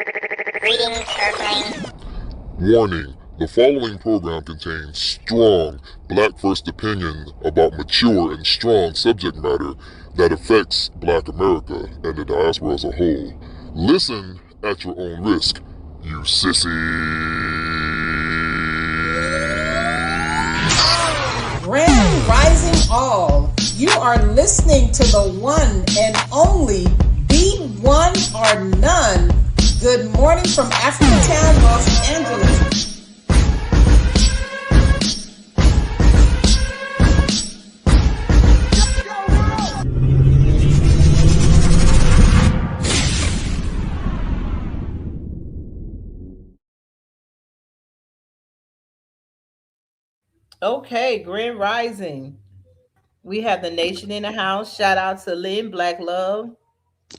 Greetings, Earthlings. Warning, the following program contains strong Black first opinion about mature and strong subject matter that affects Black America and the diaspora as a whole. Listen at your own risk, you sissy. Grand Rising All, you are listening to the one and only Be One or None. Good morning from Africatown, Los Angeles. Okay, Grand Rising. We have the nation in the house. Shout out to Lynn, Black Love.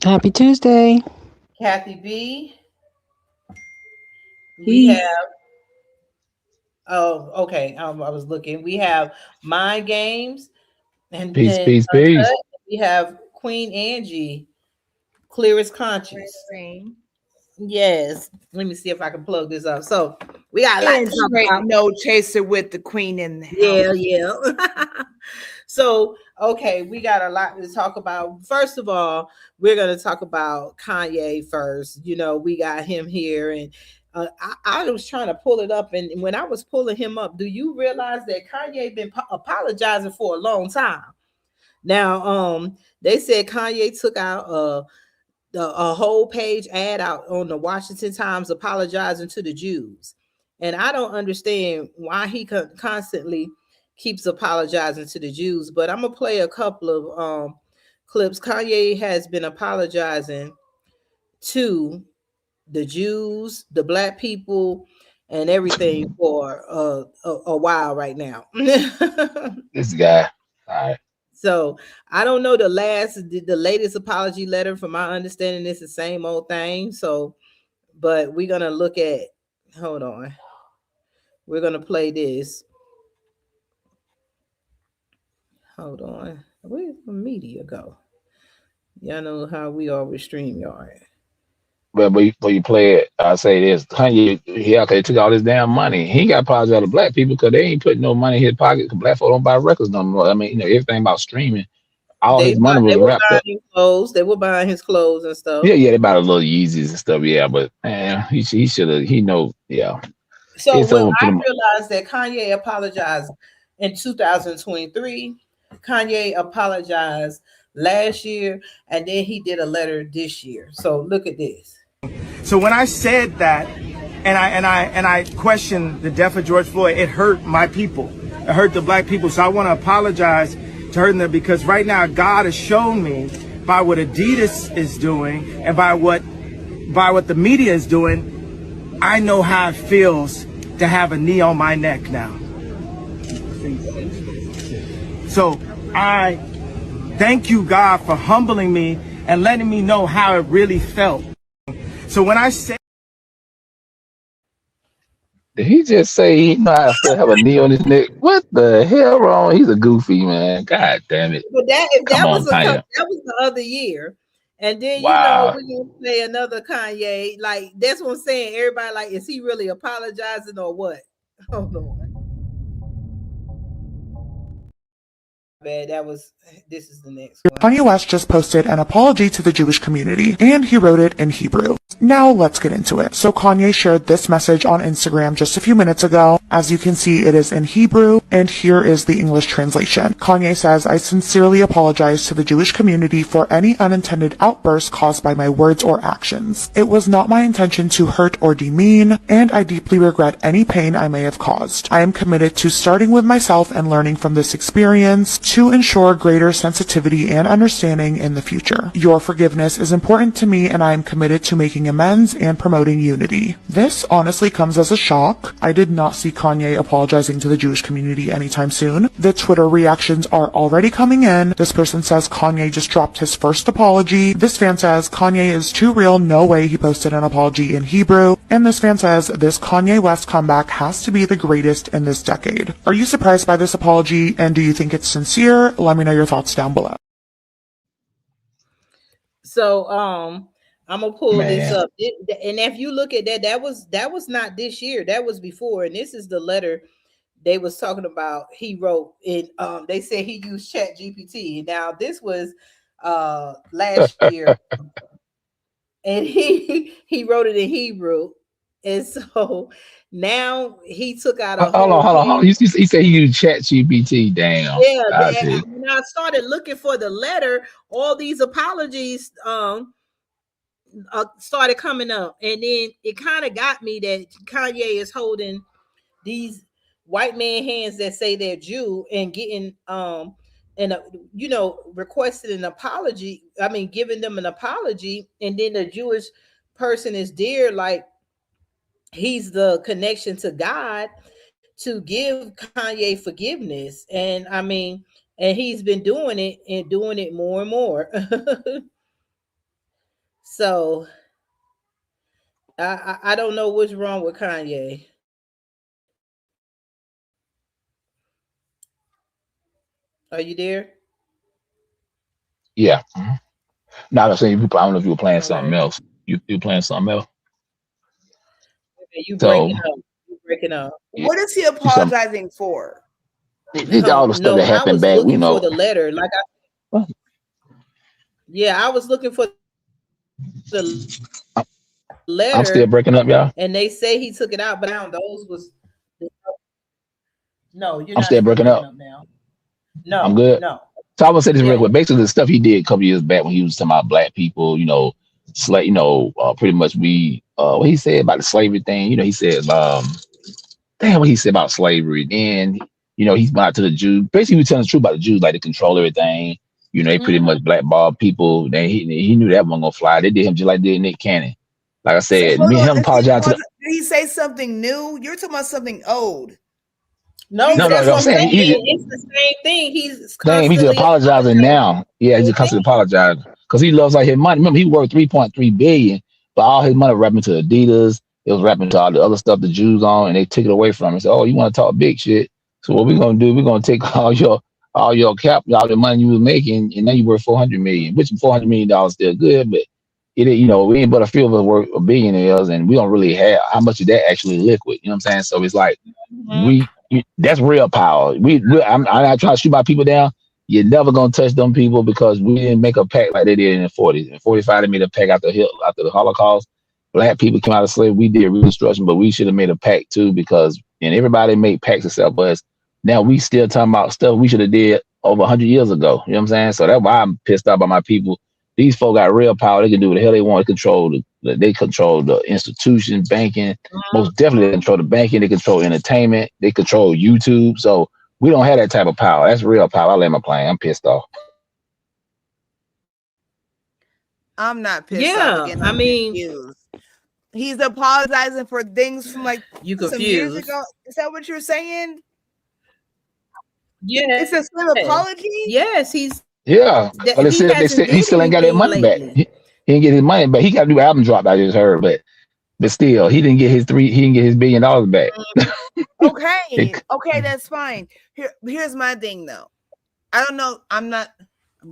Happy Tuesday. Kathy B. We have, okay. I was looking. We have Mind Games. And peace. We have Queen Angie, Clear as Conscience. Yes. Let me see if I can plug this up. So we got no chaser with the queen in the house. Yeah. So, okay, we got a lot to talk about. First of all, we're going to talk about Kanye first. You know, we got him here, and I was trying to pull it up, and when I was pulling him up, do you realize that Kanye been apologizing for a long time? Now, they said Kanye took out a whole page ad out on the Washington Times apologizing to the Jews, and I don't understand why he constantly keeps apologizing to the Jews. But I'm gonna play a couple of clips. Kanye has been apologizing to the Jews, the Black people, and everything for a while right now. This guy. All right. So I don't know the latest apology letter. From my understanding, it's the same old thing. So, but we're gonna look at. Hold on. We're gonna play this. Hold on. Where's the media go? Y'all know how we are with StreamYard. But before you play it, I'll say this. Kanye, they took all this damn money. He got apologize to Black people because they ain't putting no money in his pocket because Black folk don't buy records no more. I mean, everything about streaming, his money was wrapped up. They were buying his clothes and stuff. Yeah, they bought a little Yeezys and stuff. Yeah, but man, he should have, yeah. So I realized that Kanye apologized in 2023. Kanye apologized last year, and then he did a letter this year. So look at this. So when I said that, and I questioned the death of George Floyd, it hurt my people. It hurt the Black people. So I want to apologize to hurting them, because right now God has shown me by what Adidas is doing and by what the media is doing, I know how it feels to have a knee on my neck now. So I thank you, God, for humbling me and letting me know how it really felt. So when I say, did he just say he know how to have a knee on his neck? What the hell wrong? He's a goofy man. God damn it! But that was the other year, and then wow. We're gonna play another Kanye. Like that's what I'm saying. Everybody like, is he really apologizing or what? Hold on. This is the next one. Kanye West just posted an apology to the Jewish community, and he wrote it in Hebrew. Now let's get into it. So Kanye shared this message on Instagram just a few minutes ago. As you can see, it is in Hebrew, and here is the English translation. Kanye says, "I sincerely apologize to the Jewish community for any unintended outbursts caused by my words or actions. It was not my intention to hurt or demean, and I deeply regret any pain I may have caused. I am committed to starting with myself and learning from this experience to ensure greater sensitivity and understanding in the future. Your forgiveness is important to me, and I am committed to making amends and promoting unity." This honestly comes as a shock. I did not see Kanye apologizing to the Jewish community anytime soon. The Twitter reactions are already coming in. This person says Kanye just dropped his first apology. This fan says Kanye is too real, no way he posted an apology in Hebrew. And this fan says this Kanye West comeback has to be the greatest in this decade. Are you surprised by this apology, and do you think it's sincere? Let me know your thoughts down below. So I'm gonna pull this Man. up. And if you look at that, that was not this year. That was before. And this is the letter they was talking about. He wrote in. They said he used Chat GPT. Now this was last year, and he wrote it in Hebrew. And so now he took out a Hold whole on. page. He said he used Chat GPT. Damn. Yeah, I see. when I started looking for the letter, all these apologies started coming up, and then it kind of got me that Kanye is holding these white man hands that say they're Jew and getting and requested an apology. I mean, giving them an apology, and then the Jewish person is there like he's the connection to God to give Kanye forgiveness. And I mean, and he's been doing it and doing it more and more. So I don't know what's wrong with Kanye. Are you there? Yeah. Now I'm saying, I don't know if you were playing something Okay. else. You playing something else. Okay, you breaking So up. You breaking up. What is he you some apologizing for? all the stuff No, that I happened was back. We looking for know. the letter. Like I was looking for the I'm still letter, breaking up, y'all. and they say he took it out, but now those was no. You're I'm not still still breaking breaking up. up now. I'm No, good. no. So I will say this real Yeah. quick. Basically, the stuff he did a couple years back when he was talking about black people, pretty much what he said about the slavery thing. He said, damn, what he said about slavery. Then, he's went out to the Jews. Basically, he was telling the truth about the Jews, like they control everything. They pretty Mm-hmm. much blackball people. Then he knew that wasn't gonna fly. They did him just like they did Nick Cannon. Like I So said, hold me and on. him apologize to the. Did he say something new? You're talking about something old. No, No, that's no, what I'm I'm saying saying. It's the same thing. He's damn, he's just constantly apologizing apologizing. now. Yeah, he's Same just constantly thing. apologizing because he loves like his money. Remember, he worth 3.3 billion, but all his money wrapping to Adidas. It was wrapping to all the other stuff the Jews on, and they took it away from him. So, oh, you want to talk big shit? So what we're gonna do? We're gonna take all your cap, all the money you was making, and now you worth 400 million, which $400 million still good, but we ain't but a few of us worth billionaires, and we don't really have how much of that actually liquid. You know what I'm saying? So it's like Mm-hmm. that's real power. I'm not trying to shoot my people down. You're never gonna touch them people because we didn't make a pact like they did in the 40s. In 45, they made a pact after the Holocaust. Black people came out of slavery. We did Reconstruction, but we should have made a pact too because and everybody made pacts except us. Now we still talking about stuff we should have did over 100 years ago. You know what I'm saying? So that's why I'm pissed off by my people. These folk got real power. They can do what the hell they want to control. They control the institution, banking. Most definitely, they control the banking. They control entertainment. They control YouTube. So we don't have that type of power. That's real power. I let my plane. I'm pissed off. I'm not pissed off Yeah, again. I I'm mean, confused. He's apologizing for things from like you some years confused. ago. Is that what you're saying? Yeah. It's the same apology? Yes, he's Yeah, but they he said hasn't he did still ain't got that anything money back. lately. He didn't get his money back. He got to do an album drop. I just heard, but still, he didn't get his $1 billion back. Okay, that's fine. Here's my thing though. I don't know. I'm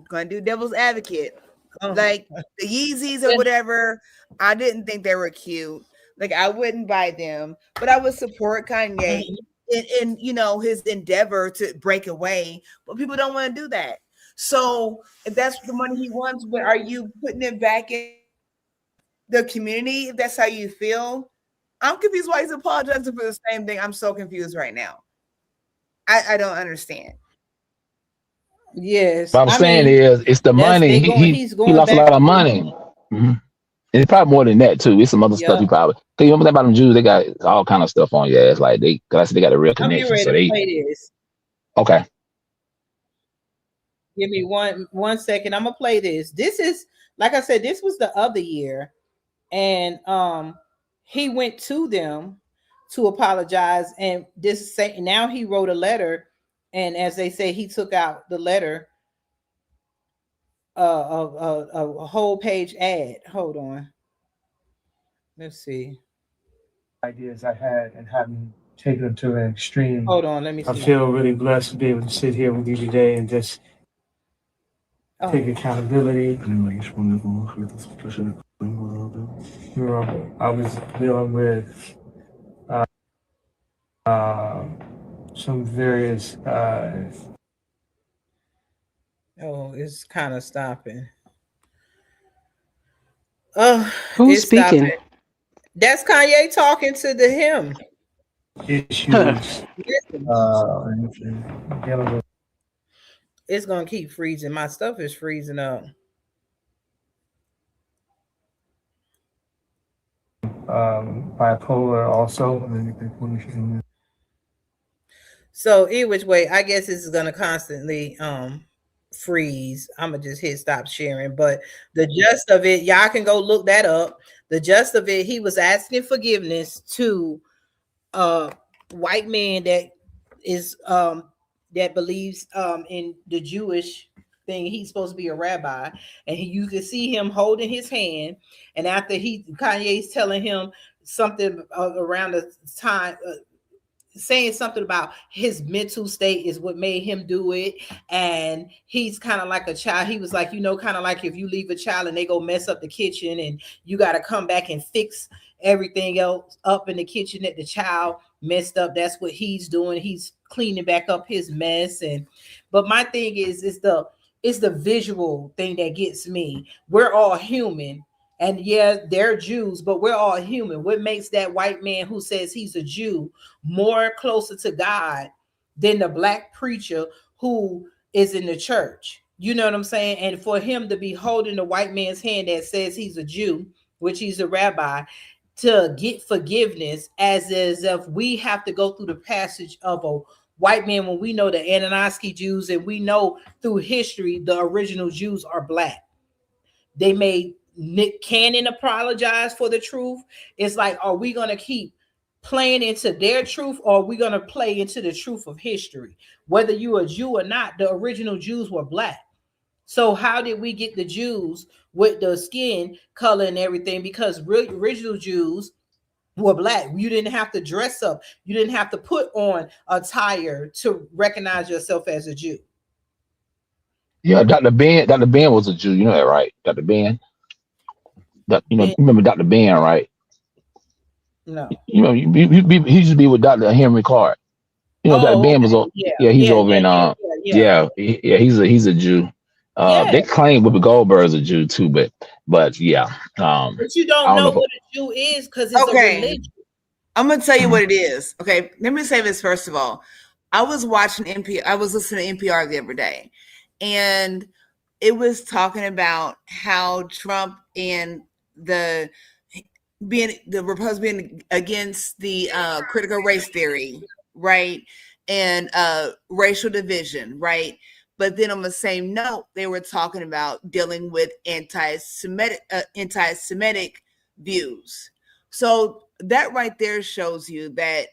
gonna do devil's advocate. Like the Yeezys or whatever, I didn't think they were cute. Like I wouldn't buy them, but I would support Kanye in his endeavor to break away. But people don't want to do that. So if that's the money he wants, but are you putting it back in the community? If that's how you feel, I'm confused why he's apologizing for the same thing. I'm so confused right now. I don't understand. Yes, What I'm I saying mean is, it's the money. he's He going lost a back. lot of money. Mm-hmm. It's probably more than that too. It's some other stuff he Yep. probably. Cause you remember that about them Jews? They got all kind of stuff on your ass. Like cause I said they got a real I'm getting connection. ready So to they play this. okay. Give me one second. I'm gonna play this. This is like I said, this was the other year, and he went to them to apologize, and now he wrote a letter, and as they say, he took out the letter a whole page ad. Hold on. Let's see. Ideas I had and having taken them to an extreme. Hold on, let me see. I feel really blessed to be able to sit here with you today and just take accountability. I was dealing with some various Oh, it's kind of stopping. Oh, Who's it's stopping. speaking? That's Kanye talking to the him. issues Listen, dealing with it's gonna keep freezing. My stuff is freezing up. bipolar also. So either which way, I guess this is gonna constantly freeze. I'm gonna just hit stop sharing. But the gist of it, y'all can go look that up. The gist of it, he was asking forgiveness to a white man that is that believes in the Jewish thing. He's supposed to be a rabbi, and you can see him holding his hand. And after Kanye's telling him something around the time. Saying something about his mental state is what made him do it, and he's kind of like a child. He was like, kind of like if you leave a child and they go mess up the kitchen and you got to come back and fix everything else up in the kitchen that the child messed up. That's what he's doing. He's cleaning back up his mess. But my thing is it's the visual thing that gets me. We're all human. And yeah, they're Jews, but we're all human. What makes that white man who says he's a Jew more closer to God than the black preacher who is in the church? You know what I'm saying? And for him to be holding the white man's hand that says he's a Jew, which he's a rabbi, to get forgiveness as if we have to go through the passage of a white man when we know the Anunnaki Jews, and we know through history the original Jews are black. They made Nick Cannon apologize for the truth. It's like, are we going to keep playing into their truth, or are we going to play into the truth of history? Whether you are a Jew or not, the original Jews were black. So how did we get the Jews with the skin color and everything? Because original Jews were black. You didn't have to dress up. You didn't have to put on attire to recognize yourself as a Jew. Yeah, Dr. Ben was a Jew. You know that, right? Dr. Ben. You remember Dr. Ben, right? No. He used to be with Dr. Henry Clark. Dr. Ben was over. He's over in he's a Jew. They claim Whoopi Goldberg is a Jew too, but yeah. But you don't know what a Jew is because it's a religion. I'm gonna tell you what it is. Okay, let me say this first of all. I was watching NPR. I was listening to NPR the other day, and it was talking about how Trump and the Republicans being against the critical race theory, right, and racial division, right. But then on the same note, they were talking about dealing with anti-Semitic views. So that right there shows you that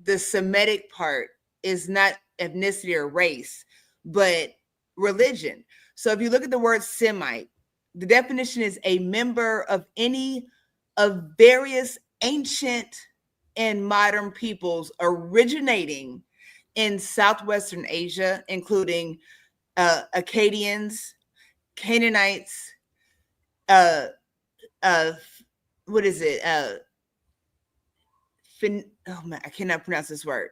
the Semitic part is not ethnicity or race, but religion. So if you look at the word Semite, the definition is a member of any of various ancient and modern peoples originating in Southwestern Asia, including Akkadians, Canaanites, what is it? I cannot pronounce this word.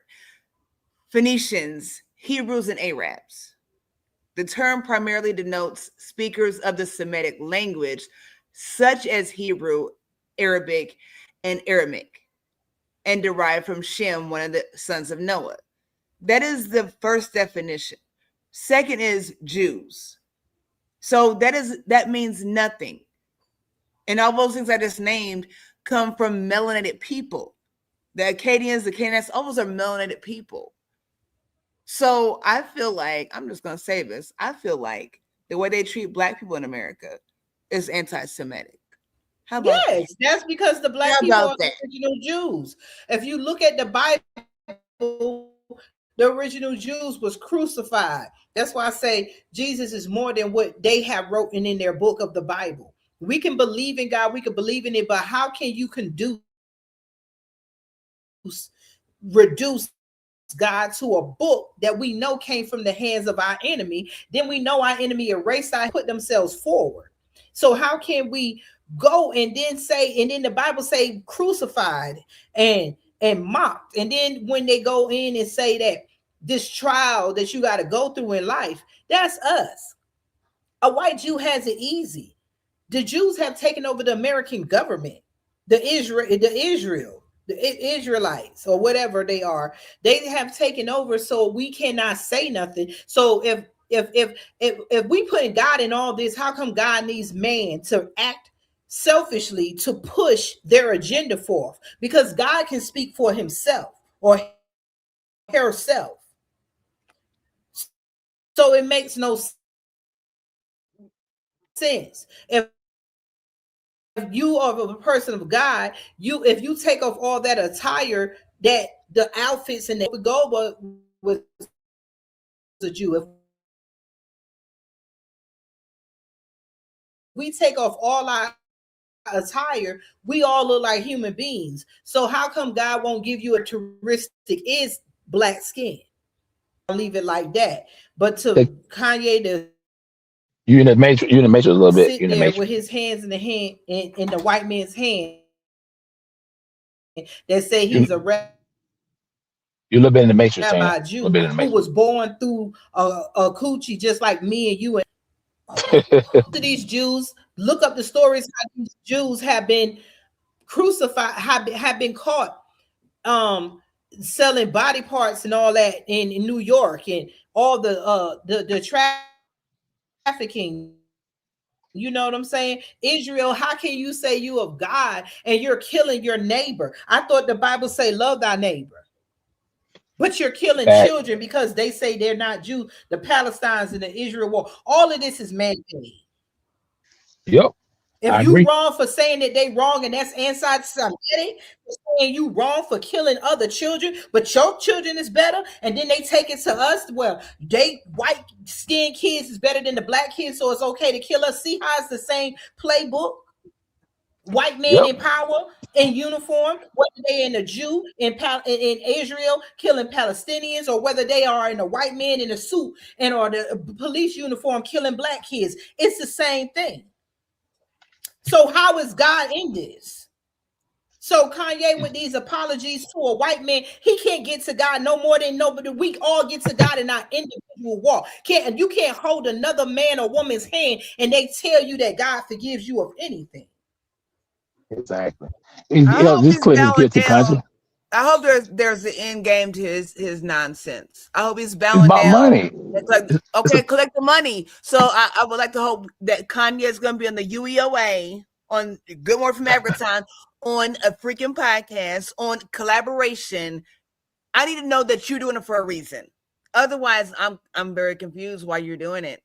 Phoenicians, Hebrews, and Arabs. The term primarily denotes speakers of the Semitic language, such as Hebrew, Arabic, and Aramaic, and derived from Shem, one of the sons of Noah. That is the first definition. Second is Jews. So that means nothing. And all those things I just named come from melanated people. The Akkadians, the Canaanites, all those are melanated people. So I feel like, I'm just going to say this, I feel like the way they treat Black people in America is anti-Semitic. How about that? That's because the Black people are the original Jews. If you look at the Bible, the original Jews was crucified. That's why I say Jesus is more than what they have written in their book of the Bible. We can believe in God, we can believe in it, but how can you reduce God to a book that we know came from the hands of our enemy? Then we know our enemy erased, put themselves forward. So how can we go and then say, and then the Bible say crucified and mocked. And then when they go in and say that this trial that you got to go through in life, that's us. A white Jew has it easy. The Jews have taken over the American government, the Israelites or whatever they are. They have taken over, so we cannot say nothing. So if we put God in all this, how come God needs man to act selfishly to push their agenda forth? Because God can speak for himself or herself. So it makes no sense. If you are a person of God, if you take off all that attire, that the outfits and that would go, but with a Jew, if we take off all our attire, we all look like human beings. So how come God won't give you a characteristic is black skin? I'll leave it like that. But to Kanye to you in the matrix a little bit. Sit there with his hands in the white man's hand that say he's a you're a little bit in the matrix, rabbi Jew who was born through a coochie just like me and you. And to these Jews, look up the stories how these Jews have been crucified, have been caught selling body parts and all that in New York, and all the trafficking. You know what I'm saying? Israel, how can you say you of God and you're killing your neighbor? I thought the Bible say love thy neighbor. But you're killing children because they say they're not Jews. The Palestinians and the Israel war. All of this is man-made. Yep. If you wrong for saying that they wrong and that's anti-Semitic, saying you wrong for killing other children, but your children is better, and then they take it to us. Well, they white skinned kids is better than the black kids, so it's okay to kill us. See how it's the same playbook? White men in power, in uniform, whether they in a Jew in Israel killing Palestinians, or whether they are in a white man in a suit and or the police uniform killing black kids, it's the same thing. So how is God in this? So Kanye with these apologies to a white man, he can't get to God no more than nobody. We all get to God in our individual walk. You can't hold another man or woman's hand and they tell you that God forgives you of anything. Exactly. This clip is guilty country. I hope there's an end game to his nonsense. I hope he's bowing down. It's about money. Okay, collect the money. So I would like to hope that Kanye is going to be on the UEOA, on Good Morning from Everton, on a freaking podcast, on collaboration. I need to know that you're doing it for a reason. Otherwise, I'm very confused why you're doing it.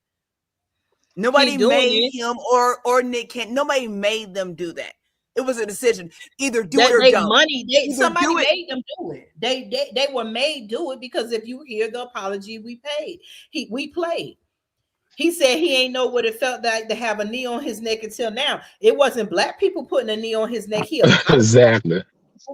Nobody made him or Nick Cannon. Nobody made them do that. It was a decision. Either do it or don't. Money. Somebody made them do it. They were made do it because if you hear the apology we paid, we played. He said he ain't know what it felt like to have a knee on his neck until now. It wasn't black people putting a knee on his neck. Exactly.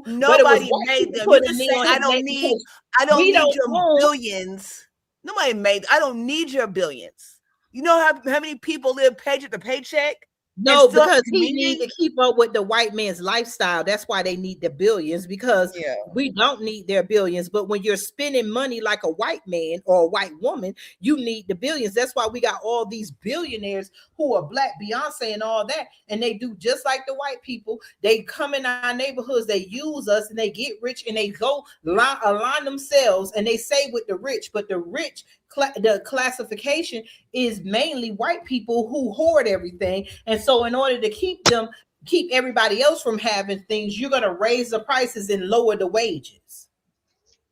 Nobody made them. You just say I don't need your billions. Nobody made. I don't need your billions. You know how many people live paycheck to paycheck? No, because he needs to keep up with the white man's lifestyle. That's why they need the billions, because we don't need their billions. But when you're spending money like a white man or a white woman, you need the billions. That's why we got all these billionaires who are black, Beyonce and all that. And they do just like the white people. They come in our neighborhoods, they use us, and they get rich, and they go align themselves, and they stay with the rich. But the rich, the classification is mainly white people who hoard everything. And so in order to keep everybody else from having things, you're going to raise the prices and lower the wages.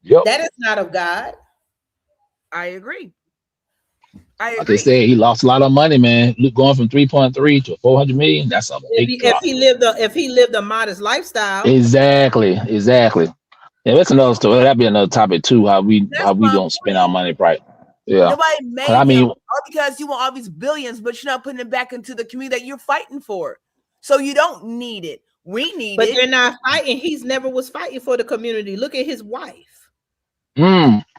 Yep. That is not of God. I agree. Like they say, he lost a lot of money, man. Going from 3.3 to 400 million. That's a big drop. If he lived a modest lifestyle. Exactly. Yeah, that's another story. That'd be another topic too. How we don't spend our money right. Yeah. Nobody made him all because you want all these billions, but you're not putting it back into the community that you're fighting for. So you don't need it. We need it. But they're not fighting. He's never was fighting for the community. Look at his wife.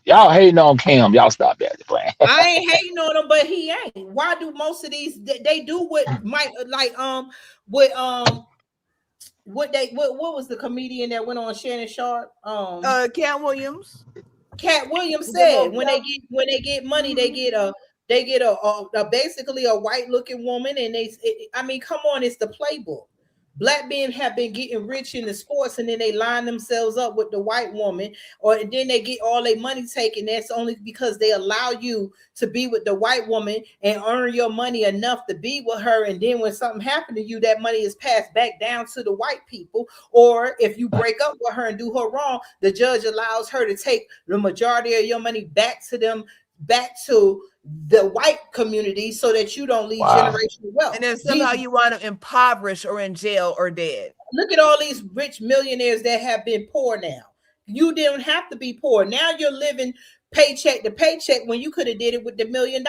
Y'all hating on Cam. Y'all stop that. I ain't hating on him, but he ain't. Why do most of these they do what might like what was the comedian that went on Shannon Sharp? Cat Williams. Cat Williams said when they get money, they get a basically a white looking woman, and I mean, come on, it's the playbook. Black men have been getting rich in the sports, and then they line themselves up with the white woman, or then they get all their money taken. That's only because they allow you to be with the white woman and earn your money enough to be with her. And then when something happened to you, that money is passed back down to the white people. Or if you break up with her and do her wrong, the judge allows her to take the majority of your money back to the white community, so that you don't leave generational wealth. And then somehow you wind up impoverished or in jail or dead. Look at all these rich millionaires that have been poor now. You didn't have to be poor. Now you're living paycheck to paycheck when you could have did it with the $1 million.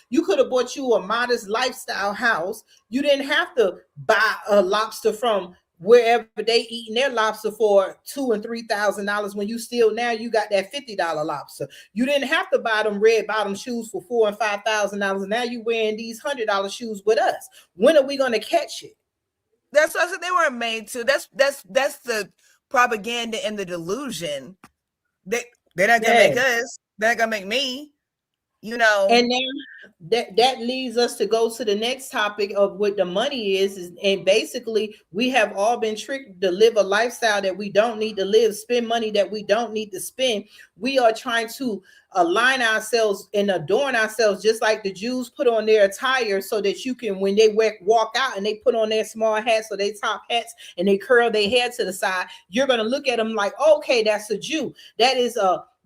You could have bought you a modest lifestyle house. You didn't have to buy a lobster from wherever they eating their lobster for $2,000 and $3,000 when you still now you got that $50 lobster. You didn't have to buy them red bottom shoes for $4,000 and $5,000. Now you wearing these $100 shoes with us. When are we going to catch it? That's what they weren't made to. That's the propaganda and the delusion. They're not gonna make us. They're not gonna make me. You know. And then that leads us to go to the next topic of what the money is, and basically we have all been tricked to live a lifestyle that we don't need to live, spend money that we don't need to spend. We are trying to align ourselves and adorn ourselves just like the Jews put on their attire, so that you can, when they walk out and they put on their small hats or their top hats and they curl their hair to the side, you're going to look at them like, okay, that's a Jew.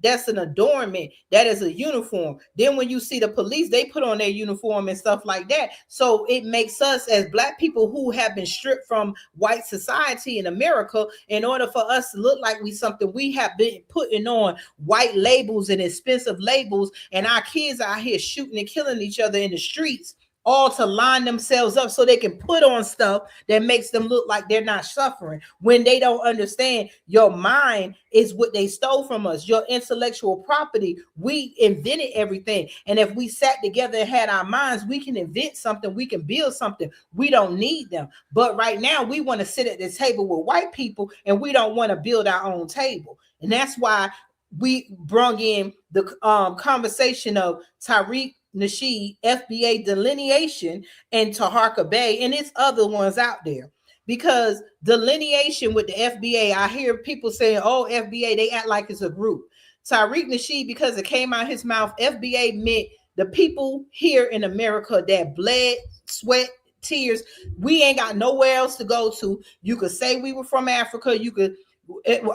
That's an adornment. That is a uniform. Then when you see the police, they put on their uniform and stuff like that. So it makes us as Black people who have been stripped from white society in America, in order for us to look like we something, we have been putting on white labels and expensive labels, and our kids out here shooting and killing each other in the streets, all to line themselves up so they can put on stuff that makes them look like they're not suffering, when they don't understand your mind is what they stole from us, your intellectual property. We invented everything. And if we sat together and had our minds, we can invent something, we can build something. We don't need them. But right now we want to sit at the table with white people, and we don't want to build our own table. And that's why we brung in the conversation of Tariq Nasheed, FBA delineation, and Taharka Bey, and it's other ones out there. Because delineation with the FBA, I hear people saying, oh, FBA, they act like it's a group. Tariq Nasheed, because it came out his mouth, FBA meant the people here in America that bled, sweat, tears. We ain't got nowhere else to go to. You could say we were from Africa. You could.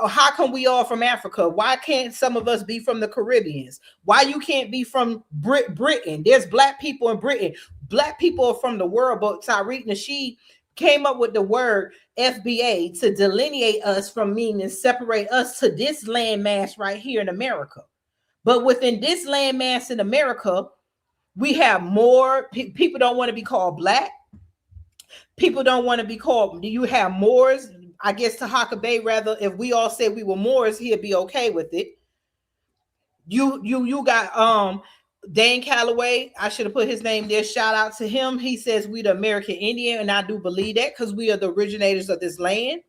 How come we all from Africa? Why can't some of us be from the Caribbeans? Why you can't be from Britain? There's Black people in Britain. Black people are from the world, but Tariq Nasheed came up with the word FBA to delineate us from meaning separate us to this landmass right here in America. But within this landmass in America, we have more people don't want to be called Black. People don't want to be called, you have Moors. I guess Taharka Bey, rather, if we all said we were Moors, he'd be okay with it. You got Dan Calloway. I should have put his name there. Shout out to him. He says we the American Indian, and I do believe that because we are the originators of this land.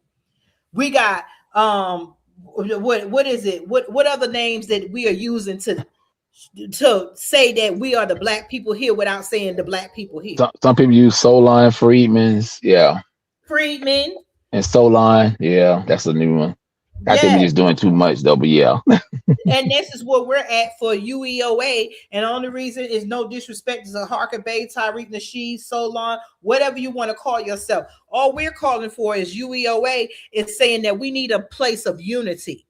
We got what is it? What other names that we are using to say that we are the Black people here without saying the Black people here? Some people use Solon Freedman's, Freedman. And Solon, that's a new one. I think we're just doing too much though, but And this is what we're at for UEOA. And the only reason is no disrespect to Taharka Bey, Tariq Nasheed, Solon, whatever you want to call yourself. All we're calling for is UEOA is saying that we need a place of unity.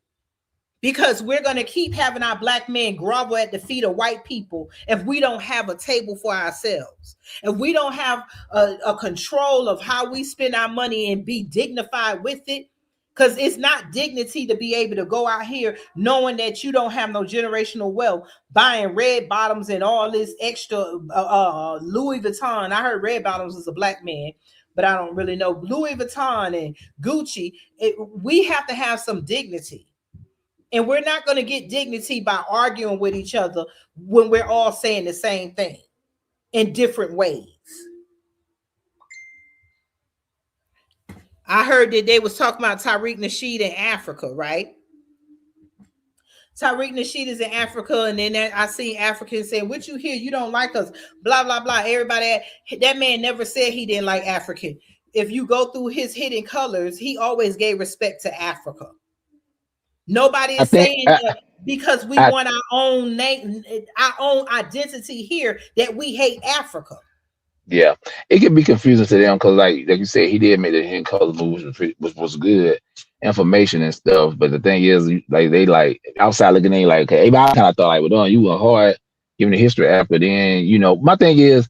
Because we're going to keep having our Black men grovel at the feet of white people if we don't have a table for ourselves. If we don't have a control of how we spend our money and be dignified with it. Because it's not dignity to be able to go out here knowing that you don't have no generational wealth, buying red bottoms and all this extra Louis Vuitton. I heard red bottoms is a Black man, but I don't really know. Louis Vuitton and Gucci. We have to have some dignity. And we're not going to get dignity by arguing with each other when we're all saying the same thing in different ways. I heard that they was talking about Tariq Nasheed in Africa, right? Tariq Nasheed is in Africa, and then I see Africans saying, "What you hear? You don't like us?" Blah blah blah. Everybody, that man never said he didn't like African. If you go through his hidden colors, he always gave respect to Africa. Nobody is saying that because we want our own name, our own identity here, that we hate Africa. Yeah, it can be confusing to them because, like you said, he did make the hidden color move, which was good information and stuff. But the thing is, like they like outside looking in, like, okay, I kind of thought like, well, you were hard giving the history after. Then my thing is,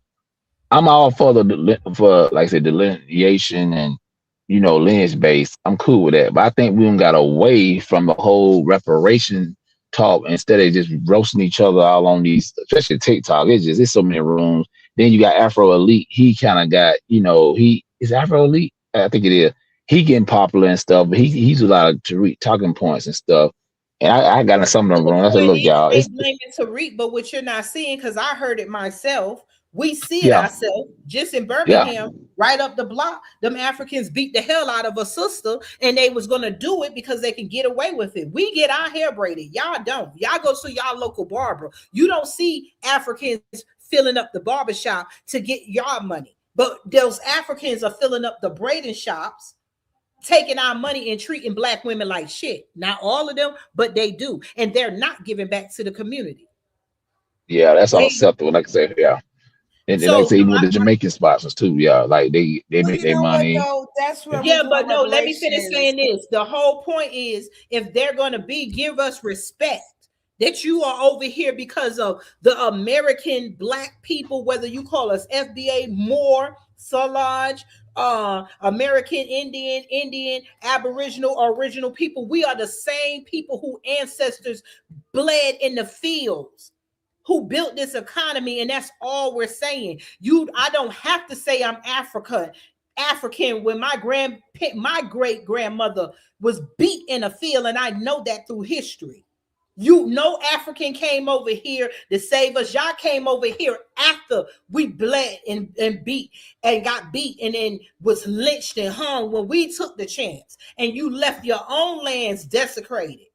I'm all for like I said, delineation and lineage based. I'm cool with that, but I think we got away from the whole reparation talk instead of just roasting each other all on these, especially TikTok. It's so many rooms. Then you got Afro Elite. He kind of got, he is Afro Elite. I think it is. He getting popular and stuff, but he's a lot of Tariq talking points and stuff. And I got in some of them wrong. I said, look, y'all, it's blaming Tariq, but what you're not seeing, because I heard it myself. We see it ourselves just in Birmingham, right up the block. Them Africans beat the hell out of a sister, and they was gonna do it because they can get away with it. We get our hair braided. Y'all don't. Y'all go to y'all local barber. You don't see Africans filling up the barbershop to get y'all money. But those Africans are filling up the braiding shops, taking our money and treating black women like shit. Not all of them, but they do. And they're not giving back to the community. Yeah, that's unacceptable. Like I said, yeah. And like I say, even with the Jamaican sponsors too, like they make their money. That's where but no, let me finish saying this. The whole point is, if they're going to give us respect, that you are over here because of the American black people, whether you call us FBA, Moor, Salaj, American Indian, Aboriginal, original people. We are the same people who ancestors bled in the fields, who built this economy, and that's all we're saying. I don't have to say I'm African when my great grandmother was beat in a field, and I know that through history. African came over here to save us. Y'all came over here after we bled and beat and got beat and then was lynched and hung when we took the chance. And you left your own lands desecrated.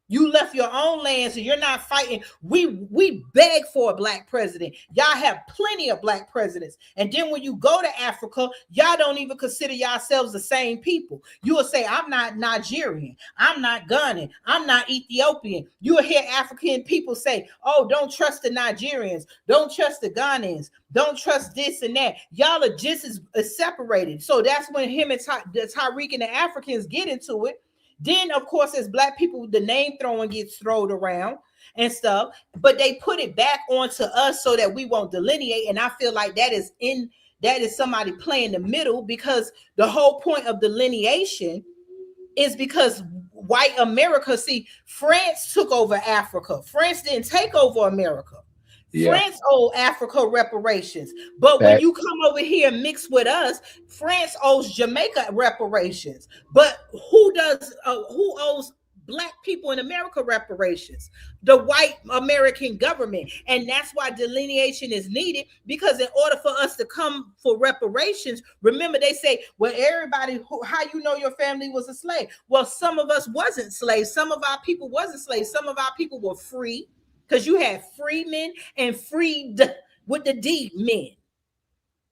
You left your own land, so you're not fighting. We beg for a black president. Y'all have plenty of black presidents. And then when you go to Africa, y'all don't even consider yourselves the same people. You will say, I'm not Nigerian. I'm not Ghanaian. I'm not Ethiopian. You will hear African people say, oh, don't trust the Nigerians. Don't trust the Ghanaians. Don't trust this and that. Y'all are just as separated. So that's when him and Tariq and the Africans get into it. Then, of course, as black people, the name throwing gets thrown around and stuff, but they put it back onto us so that we won't delineate. And I feel like that is somebody playing the middle, because the whole point of delineation is because white America, see, France took over Africa. France didn't take over America. France owed Africa reparations, but when you come over here and mix with us, France owes Jamaica reparations. But who owes black people in America reparations? The white American government. And that's why delineation is needed, because in order for us to come for reparations, remember they say, well, everybody, how you know your family was a slave? Well, some of us wasn't slaves. Some of our people wasn't slaves. Some of our people were free. Because you have free men and freed with the D men.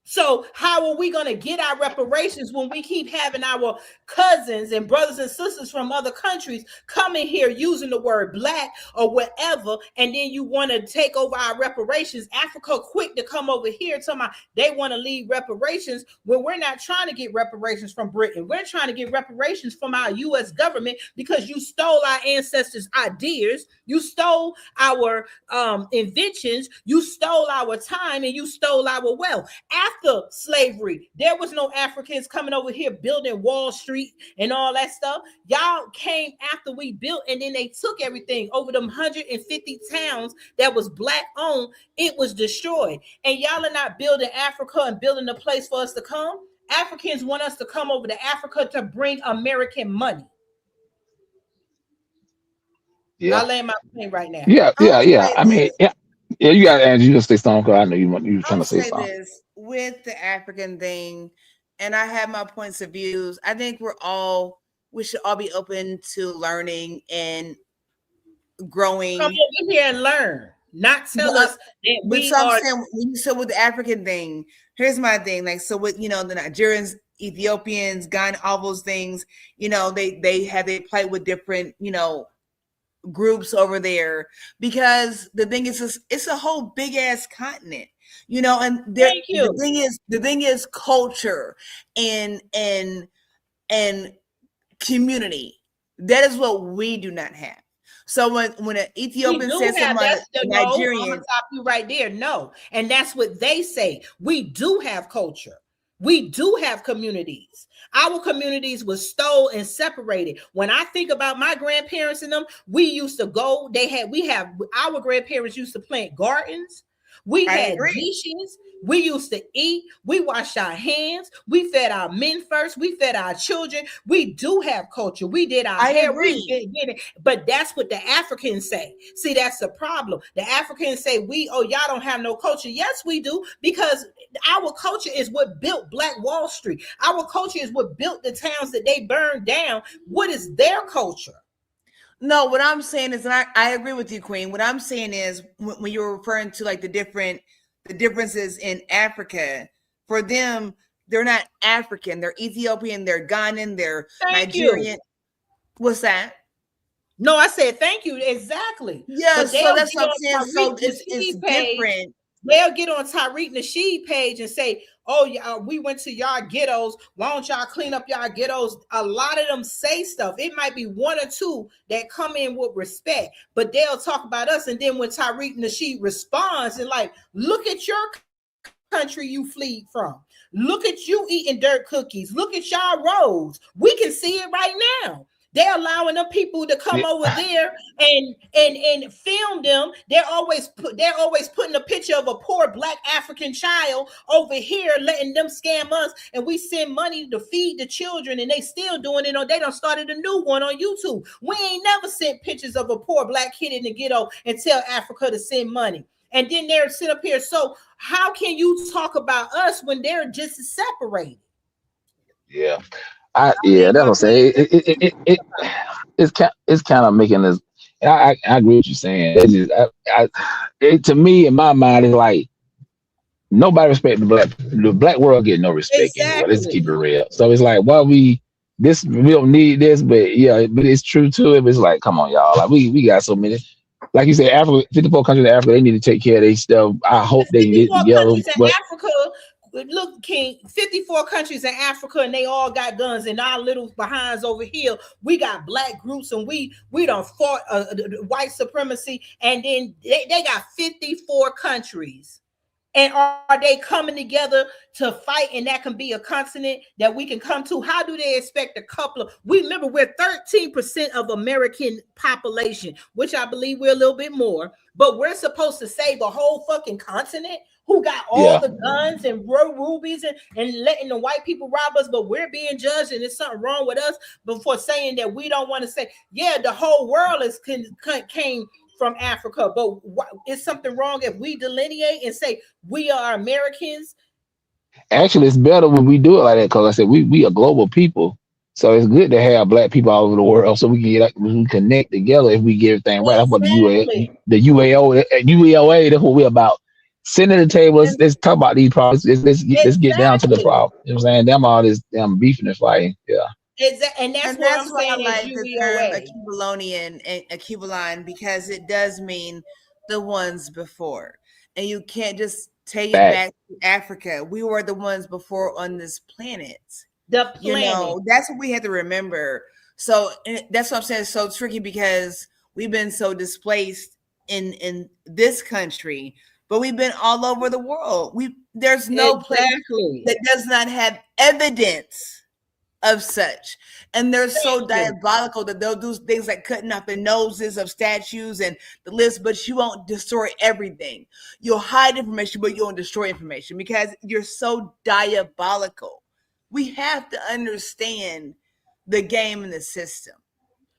So how are we going to get our reparations when we keep having our cousins and brothers and sisters from other countries coming here using the word black or whatever, and then you want to take over our reparations? Africa quick to come over here talking about they want to leave reparations when we're not trying to get reparations from Britain. We're trying to get reparations from our U.S. government, because you stole our ancestors' ideas, you stole our inventions, you stole our time, and you stole our wealth. After slavery, there was no Africans coming over here building Wall Street and all that stuff. Y'all came after we built, and then they took everything. Over them 150 towns that was black owned, it was destroyed. And y'all are not building Africa and building a place for us to come. Africans want us to come over to Africa to bring American money. I'll lay my plane right now. Yeah. I mean, yeah. You got Angie. You can say something because I know you were trying to say something. This with the African thing, and I have my points of views. I think we should all be open to learning and growing. Come over here and learn, not tell us that we are. Saying, when you said with the African thing, here's my thing. Like, so with the Nigerians, Ethiopians, Ghana, all those things, they play with different, groups over there, because the thing is, it's a whole big ass continent, and the thing is culture and community. That is what we do not have. So when an Ethiopian says something Nigerian, I'm gonna stop you right there. No, and that's what they say. We do have culture. We do have communities. Our communities were stole and separated. When I think about my grandparents and them, we used to go. Our grandparents used to plant gardens. We had dishes. We used to eat. We washed our hands. We fed our men first. We fed our children. We do have culture. We did our hair. We did it. But that's what the Africans say. See, that's the problem. The Africans say y'all don't have no culture. Yes, we do, because our culture is what built Black Wall Street. Our culture is what built the towns that they burned down. What is their culture? No, what I'm saying is, and I agree with you, Queen. What I'm saying is, when you're referring to like the differences in Africa, for them, they're not African. They're Ethiopian. They're Ghanaian. They're Nigerian. What's that? No, I said thank you. Exactly. Yeah, so that's what I'm saying. So it's different. They'll get on Tariq Nasheed page and say, "Oh, we went to y'all ghettos. Why don't y'all clean up y'all ghettos?" A lot of them say stuff. It might be one or two that come in with respect, but they'll talk about us. And then when Tariq Nasheed responds and like, "Look at your country you fled from. Look at you eating dirt cookies. Look at y'all roads. We can see it right now." They're allowing them people to come over there and film them. They're always putting a picture of a poor Black African child over here, letting them scam us, and we send money to feed the children, and they still doing it. They done started a new one on YouTube. We ain't never sent pictures of a poor Black kid in the ghetto and tell Africa to send money. And then they're sit up here. So how can you talk about us when they're just separated? Yeah. That's what I'm saying. It's kind of making this. I agree with you saying. It's just to me, in my mind, it's like nobody respect the black world get no respect anyway. Let's keep it real. So it's like, we don't need this, but it's true to it. But it's like, come on, y'all. Like we got so many. Like you said, Africa, 54 countries in Africa, they need to take care of their stuff. I hope they get together. Africa. Look, King, 54 countries in Africa, and they all got guns. And our little behinds over here, we got Black groups, and we done fought white supremacy. And then they got 54 countries. And are they coming together to fight? And that can be a continent that we can come to. How do they expect a couple of? We remember we're 13% of American population, which I believe we're a little bit more. But we're supposed to save a whole fucking continent who got all the guns and rubies and letting the white people rob us, but we're being judged, and there's something wrong with us before saying that we don't want to say, the whole world came from Africa, but is something wrong if we delineate and say we are Americans? Actually, it's better when we do it like that, because I said we are global people. So it's good to have Black people all over the world, so we can connect together if we get everything right. That's what the UEOA, that's what we're about. Sitting at the table, let's talk about these problems. Let's get down to the problem. You know what I'm saying? Them all this damn beefing and fighting. Yeah. And that's what I'm saying. I like the term Acubalonian, because it does mean the ones before. And you can't just take it back to Africa. We were the ones before on this planet. That's what we have to remember. So that's what I'm saying. It's so tricky, because we've been so displaced in this country, but we've been all over the world. There's no place that does not have evidence of such. And they're so diabolical that they'll do things like cutting off the noses of statues and the list, but you won't destroy everything. You'll hide information, but you won't destroy information, because you're so diabolical. We have to understand the game and the system.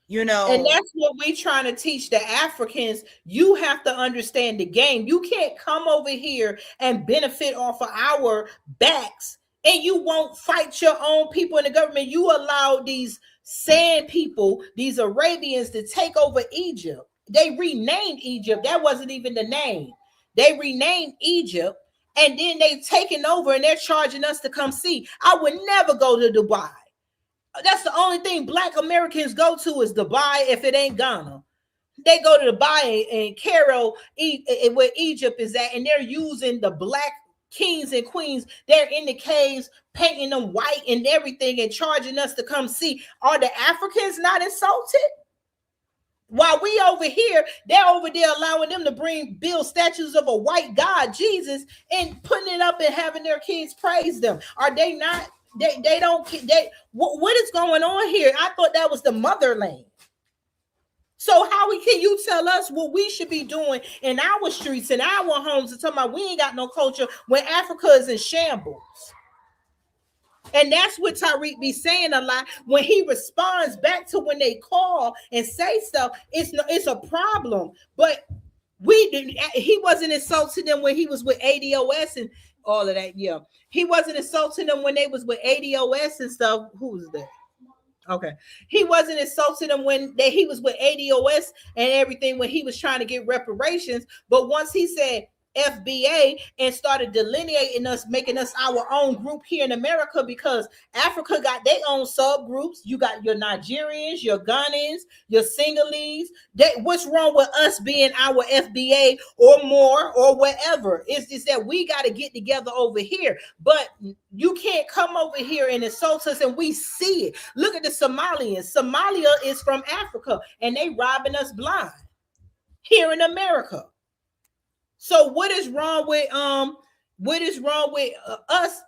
You know, and that's what we trying to teach the Africans. You have to understand the game. You can't come over here and benefit off of our backs, and you won't fight your own people in the government. You allow these sand people, these Arabians, to take over Egypt. They renamed Egypt. That wasn't even the name. They renamed Egypt, and then they taking over, and they're charging us to come see. I would never go to Dubai. That's the only thing Black Americans go to is Dubai. If it ain't Ghana, they go to Dubai and Cairo, where Egypt is at, and they're using the Black kings and queens. They're in the caves, painting them white and everything, and charging us to come see. Are the Africans not insulted? While we over here, they're over there allowing them to build statues of a white God, Jesus, and putting it up and having their kids praise them. Are they not? They don't. What is going on here? I thought that was the motherland. So how can you tell us what we should be doing in our streets, in our homes, and talking about we ain't got no culture when Africa is in shambles? And that's what Tariq be saying a lot when he responds back to when they call and say stuff. It's a problem, but he wasn't insulting them when he was with ADOS and all of that. Yeah, he wasn't insulting them when they was with ADOS and stuff. Who was that? Okay, he wasn't insulting them when he was with ADOS and everything when he was trying to get reparations. But once he said FBA and started delineating us, making us our own group here in America, because Africa got their own subgroups. You got your Nigerians, your Ghanaians, your Sinhalese. What's wrong with us being our FBA or more or whatever? It's just that we got to get together over here. But you can't come over here and insult us, and we see it. Look at the Somalians. Somalia is from Africa, and they robbing us blind here in America. So what is wrong with us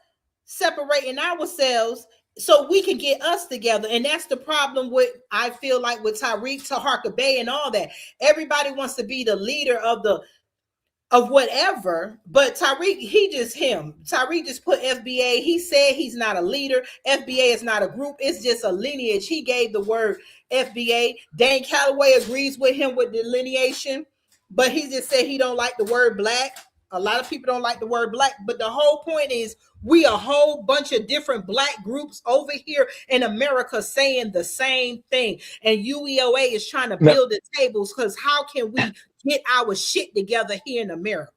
separating ourselves so we can get us together? And that's the problem with, I feel like, with Tariq, Taharka Bey, and all that. Everybody wants to be the leader of whatever, but Tariq, Tariq just put FBA. He said he's not a leader. FBA is not a group. It's just a lineage. He gave the word FBA. Dan Calloway agrees with him with delineation. But he just said he don't like the word Black. A lot of people don't like the word Black. But the whole point is we a whole bunch of different Black groups over here in America saying the same thing. And UEOA is trying to build the tables, because how can we get our shit together here in America?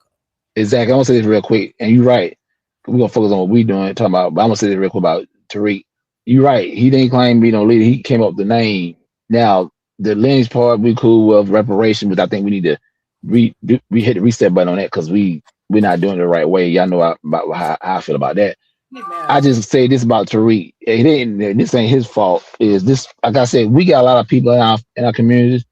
Exactly. I'm going to say this real quick. And you're right. We're going to focus on what we're doing, talking about. But I'm going to say this real quick about Tariq. You're right. He didn't claim to be no leader. He came up with the name. Now, the lineage part, we cool with reparation, but I think we need to we hit the reset button on that, because we're not doing it the right way. Y'all know about how I feel about that. I just say this about Tariq. This ain't his fault. Is this, like I said, we got a lot of people in our communities.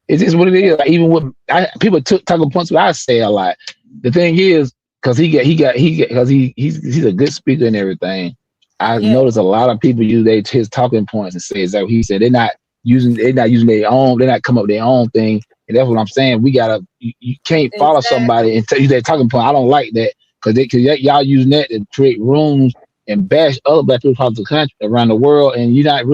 It's just what it is. Like, even with people talking points, I say a lot. The thing is, because he's a good speaker and everything. I noticed a lot of people use his talking points and say exactly what he said. They're not using their own. They're not coming up with their own thing. And that's what I'm saying. We gotta. You can't follow somebody and tell you their talking point. I don't like that, because y'all using that to create rooms and bash other Black people across the country, around the world, and you're not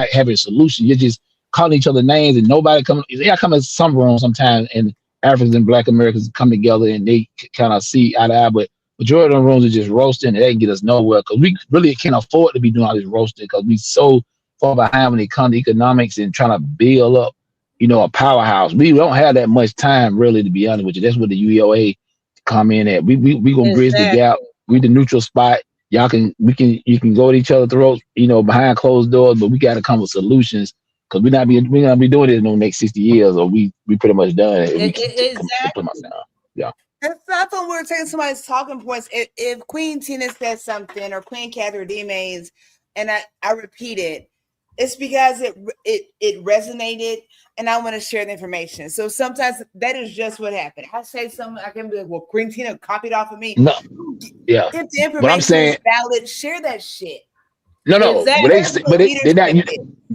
having a solution. You're just calling each other names, and nobody coming. They come in some rooms sometimes, and Africans and Black Americans come together and they kind of see eye to eye. But majority of the rooms are just roasting, and they can get us nowhere, because we really can't afford to be doing all this roasting, because we so far behind when it comes to economics and trying to build up, a powerhouse. We don't have that much time, really, to be honest with you. That's what the UEOA come in at. We gonna bridge the gap. We the neutral spot. You can go at each other's throats, behind closed doors, but we got to come with solutions, because we're not gonna be doing it in the next 60 years, or we pretty much done it. Yeah. I thought we were taking somebody's talking points. If Queen Tina says something, or Queen Catherine D. Mays, and I repeat it, it's because it resonated, and I want to share the information. So sometimes that is just what happened. I say something, I can be like, well, Queen Tina copied off of me. No, yeah. If the information is valid, share that shit. No. Exactly.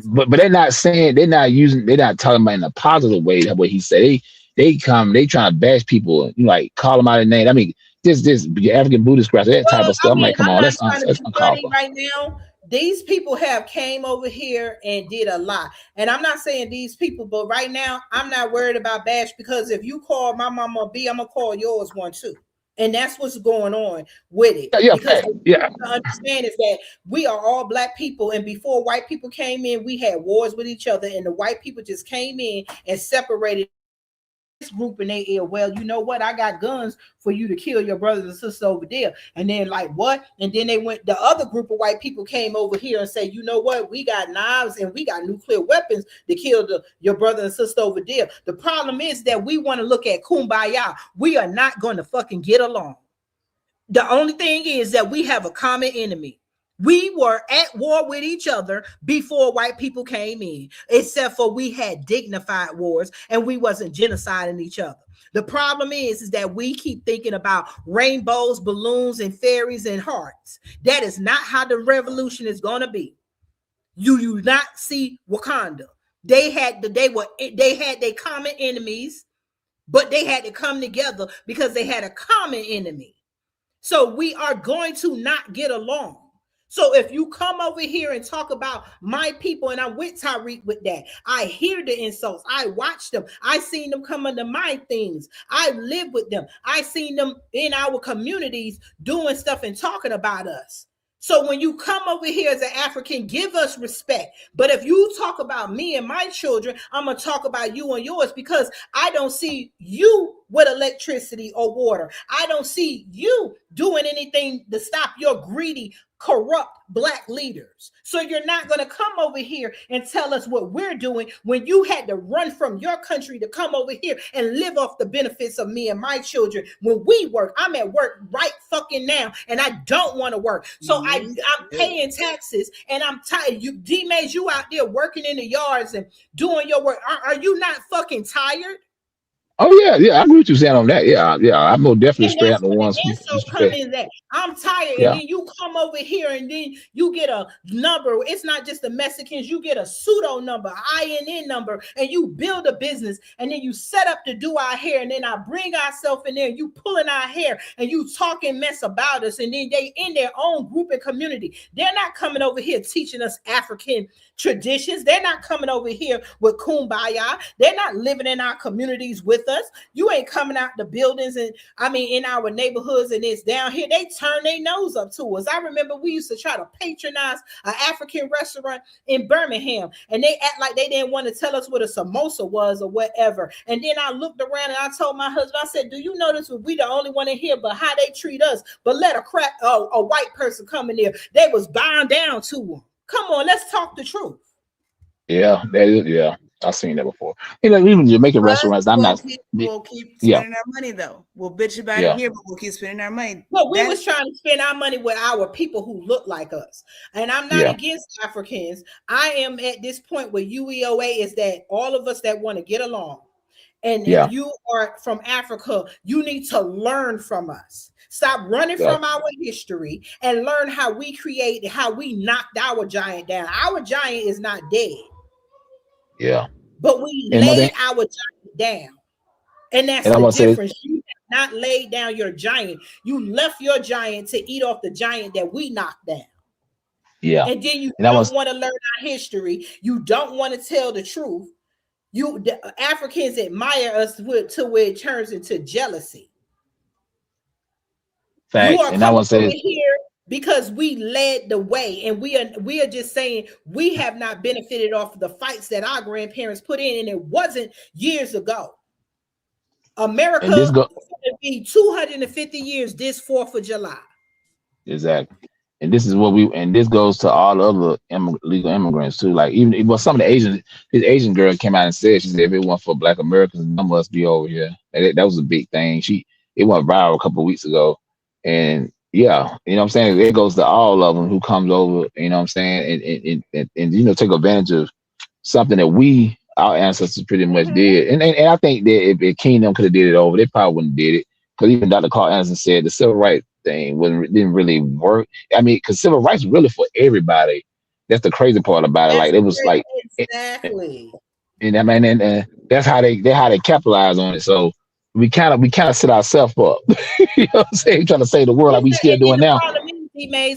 But they're not saying, they're not talking about in a positive way. That what he said. They try to bash people, like call them out of name. I mean, this African Buddhist crap, that type of stuff. I'm like, come on, that's uncalled for. Right now, these people have came over here and did a lot. And I'm not saying these people, but right now I'm not worried about Bash, because if you call my mama B, I'm gonna call yours one too. And that's what's going on with it. Because what you have to understand is that we are all black people, and before white people came in, we had wars with each other, and the white people just came in and separated this group, and they, well, you know what, I got guns for you to kill your brothers and sisters over there. And then like, what? And then they went, the other group of white people came over here and say, you know what, we got knives and we got nuclear weapons to kill your brother and sister over there. The problem is that we want to look at kumbaya. We are not going to fucking get along. The only thing is that we have a common enemy. We were at war with each other before white people came in, except for we had dignified wars and we wasn't genociding each other. The problem is that we keep thinking about rainbows, balloons, and fairies and hearts. That is not how the revolution is going to be. You do not see Wakanda. They had their common enemies, but they had to come together because they had a common enemy. So we are going to not get along. So if you come over here and talk about my people, and I'm with Tariq with that, I hear the insults. I watch them. I seen them come into my things. I live with them. I seen them in our communities doing stuff and talking about us. So when you come over here as an African, give us respect. But if you talk about me and my children, I'm going to talk about you and yours, because I don't see you with electricity or water. I don't see you doing anything to stop your greedy, corrupt black leaders. So you're not going to come over here and tell us what we're doing when you had to run from your country to come over here and live off the benefits of me and my children. When we work, I'm at work right fucking now, and I don't want to work. So I'm paying taxes, and I'm tired. You D-Mays, you out there working in the yards and doing your work. Are you not fucking tired? Oh yeah, I agree with you saying on that. Yeah, I'm more definitely straight out the ones who come in that I'm tired, and then you come over here and then you get a number. It's not just the Mexicans, you get a pseudo number, INN number, and you build a business, and then you set up to do our hair, and then I bring ourselves in there, and you pulling our hair, and you talking mess about us, and then they in their own group and community. They're not coming over here teaching us African traditions. They're not coming over here with kumbaya. They're not living in our communities with us. You ain't coming out the buildings, and I mean in our neighborhoods, and it's down here. They turn their nose up to us. I remember we used to try to patronize an African restaurant in Birmingham, and they act like they didn't want to tell us what a samosa was or whatever. And then I looked around and I told my husband, I said, do you notice we the only one in here, but how they treat us? But let a white person come in there, they was bowing down to them. Come on, let's talk the truth. Yeah, that is, yeah. I've seen that before. You know, even Jamaican restaurants, We'll keep spending our money though. We'll bitch about it here, but we'll keep spending our money. Well, we was trying to spend our money with our people who look like us. And I'm not against Africans. I am at this point where UEOA is that all of us that want to get along. And if you are from Africa, you need to learn from us. Stop running from our history and learn how we create, how we knocked our giant down. Our giant is not dead. Yeah. But we laid our giant down. And that's the difference. You have not laid down your giant. You left your giant to eat off the giant that we knocked down. Yeah. And then you don't want to learn our history. You don't want to tell the truth. The Africans admire us to where it turns into jealousy. Facts. You are coming over here because we led the way, and we are just saying we have not benefited off of the fights that our grandparents put in, and it wasn't years ago. America is going to be 250 years this 4th of July. Exactly. And this is what this goes to all other legal immigrants too. Like even some of the this Asian girl came out and said, she said, if it weren't for Black Americans, none of us be over here. And that was a big thing. It went viral a couple of weeks ago. And yeah, you know what I'm saying? It goes to all of them who comes over, you know what I'm saying? And you know, take advantage of something that our ancestors pretty much did. And I think that if Kingdom could have did it over, they probably wouldn't have did it. Because even Dr. Carl Anderson said the civil rights thing didn't really work. I mean, because civil rights really for everybody. That's the crazy part about it. Like it was like exactly. And I mean, and that's how they capitalize on it. So we kind of set ourselves up. You know what I'm saying? Trying to save the world like we still doing now.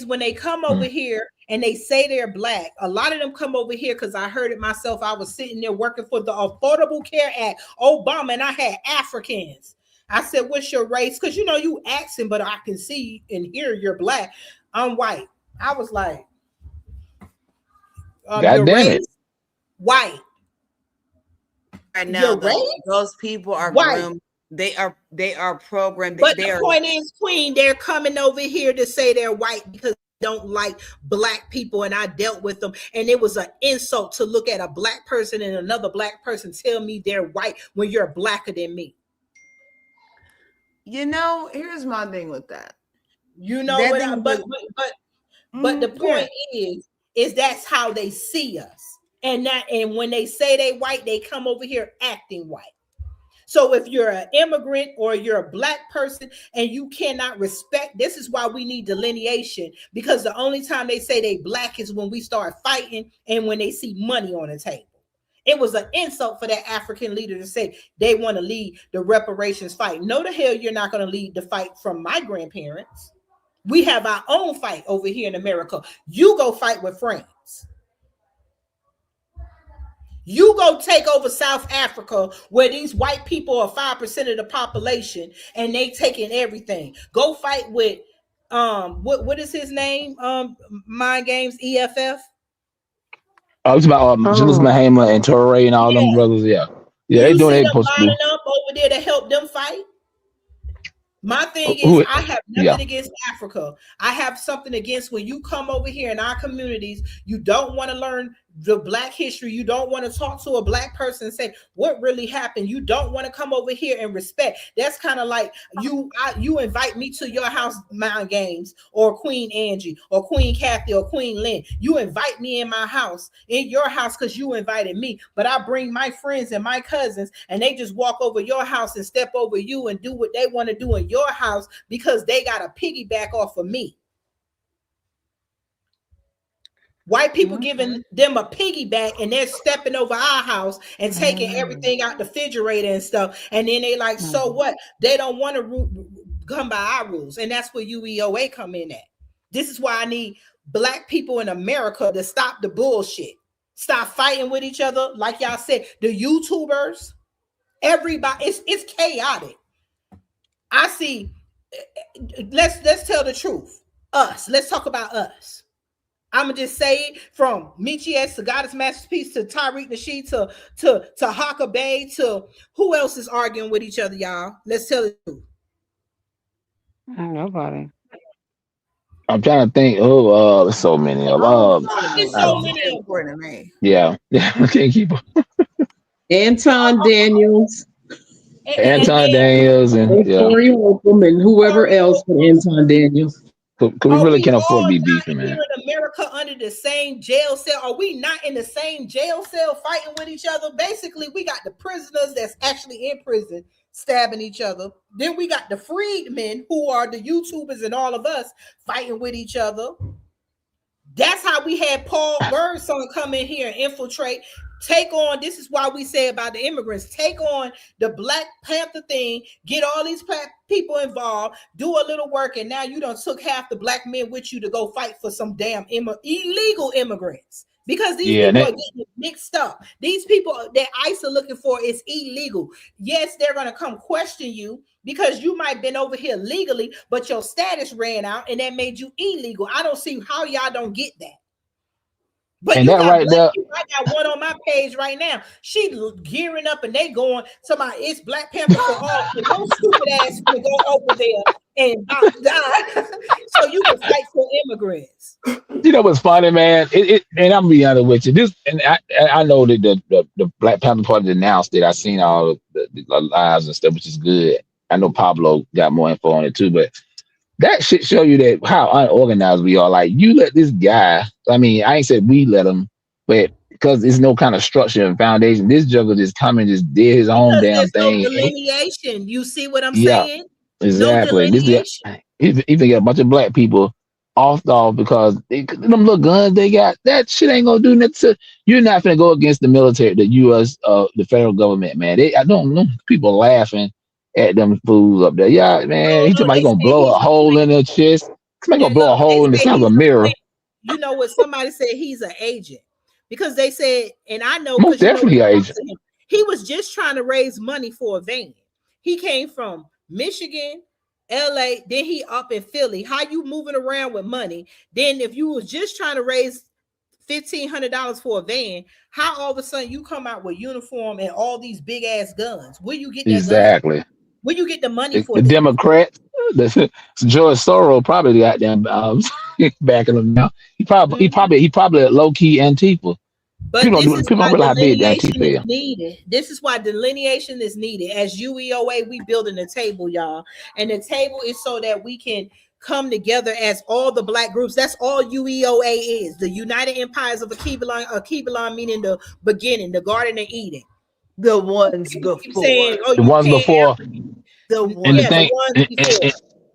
When they come over here and they say they're black, a lot of them come over here because I heard it myself. I was sitting there working for the Affordable Care Act, Obama, and I had Africans. I said, what's your race? Because you know, you asking, but I can see and hear you're black. I'm white. I was like, God damn it. White. Right now, those people are groomed. They are programmed. But the point is, Queen, they're coming over here to say they're white because they don't like black people, and I dealt with them, and it was an insult to look at a black person and another black person tell me they're white when you're blacker than me. You know, here's my thing with that. You know what? But the point is that's how they see us, and when they say they white, they come over here acting white. So if you're an immigrant or you're a black person and you cannot respect, this is why we need delineation, because the only time they say they black is when we start fighting and when they see money on the table. It was an insult for that African leader to say they want to lead the reparations fight. No, the hell you're not going to lead the fight from my grandparents. We have our own fight over here in America. You go fight with France. You go take over South Africa where these white people are 5% of the population and they taking everything. Go fight with what is his name? Mind Games, EFF. Oh, it's about Julius Mahema and Torre and all them brothers. Yeah, they doing it. Lining up over there to help them fight. My thing is, I have nothing against Africa. I have something against when you come over here in our communities, you don't want to learn the black history. You don't want to talk to a black person and say what really happened. You don't want to come over here and respect. That's kind of like you invite me to your house, Mind Games, or Queen Angie, or Queen Kathy, or Queen Lynn. You invite me in my house, in your house, because you invited me. But I bring my friends and my cousins, and they just walk over your house and step over you and do what they want to do in your house because they got a piggyback off of me. White people giving them a piggyback and they're stepping over our house and taking everything out the refrigerator and stuff. And then they like, so what? They don't want to come by our rules. And that's where UEOA come in at. This is why I need black people in America to stop the bullshit. Stop fighting with each other. Like y'all said, the YouTubers, everybody, it's chaotic. I see, let's tell the truth. Us, let's talk about us. I'm gonna just say it from Michi S to Goddess Masterpiece to Tariq Nasheed to Taharka Bey to who else is arguing with each other, y'all? Let's tell the truth. Nobody. I'm trying to think. There's so many of them. It's so many important to me. Yeah, I can't keep up. Anton Daniels. Anton Daniels and Corey Holcomb and whoever else for Anton Daniels. We really can't afford to be beefing, man. Here in America under the same jail cell. Are we not in the same jail cell fighting with each other? Basically, we got the prisoners that's actually in prison stabbing each other. Then we got the freedmen who are the YouTubers and all of us fighting with each other. That's how we had Paul Birdsong come in here and infiltrate. Take on, this is why we say about the immigrants, take on the Black Panther thing, get all these people involved, do a little work, and now you done took half the black men with you to go fight for some damn illegal immigrants. Because these people are getting mixed up. These people that ICE are looking for is illegal. Yes, they're going to come question you because you might have been over here legally, but your status ran out and that made you illegal. I don't see how y'all don't get that. But and you that got right there, I got one on my page right now. She gearing up and they going to it's Black Panther for all. No stupid ass to go over there and die. So you can fight for immigrants. You know what's funny, man? And I'm gonna be honest with you. This, and I know that the Black Panther Party announced it. I seen all the lives and stuff, which is good. I know Pablo got more info on it too, but that shit show you that how unorganized we are. Like, you let this guy, I mean, I ain't said we let him, but because there's no kind of structure and foundation, this jugger just come and just did his own damn thing. No delineation. You see what I'm saying? Exactly. No delineation. Even get a bunch of black people off because them little guns they got, that shit ain't gonna do nothing. You're not gonna go against the military, the U.S., the federal government, man. I don't know. People laughing at them fools up there. Yeah, man. He's gonna blow a hole in their chest. Somebody gonna blow a hole in the side of a mirror. you know what? Somebody said he's an agent because they said, and I know Most because you know definitely an agent. he was just trying to raise money for a van. He came from Michigan, LA, then he up in Philly. How you moving around with money? Then if you was just trying to raise $1,500 for a van, how all of a sudden you come out with uniform and all these big ass guns? Where you get that Exactly. gun? Where you get the money for The this? Democrats, George Soros probably got them backing him now. He probably a low key Antifa. But this is People don't why realize how big delineation Antifa is is. needed. This is why delineation is needed. As UEOA, we building a table, y'all, and the table is so that we can come together as all the black groups. That's all UEOA is. The United Empires of Akibalon meaning the beginning, the Garden of Eden. The ones before. Saying, the ones before. The And the thing,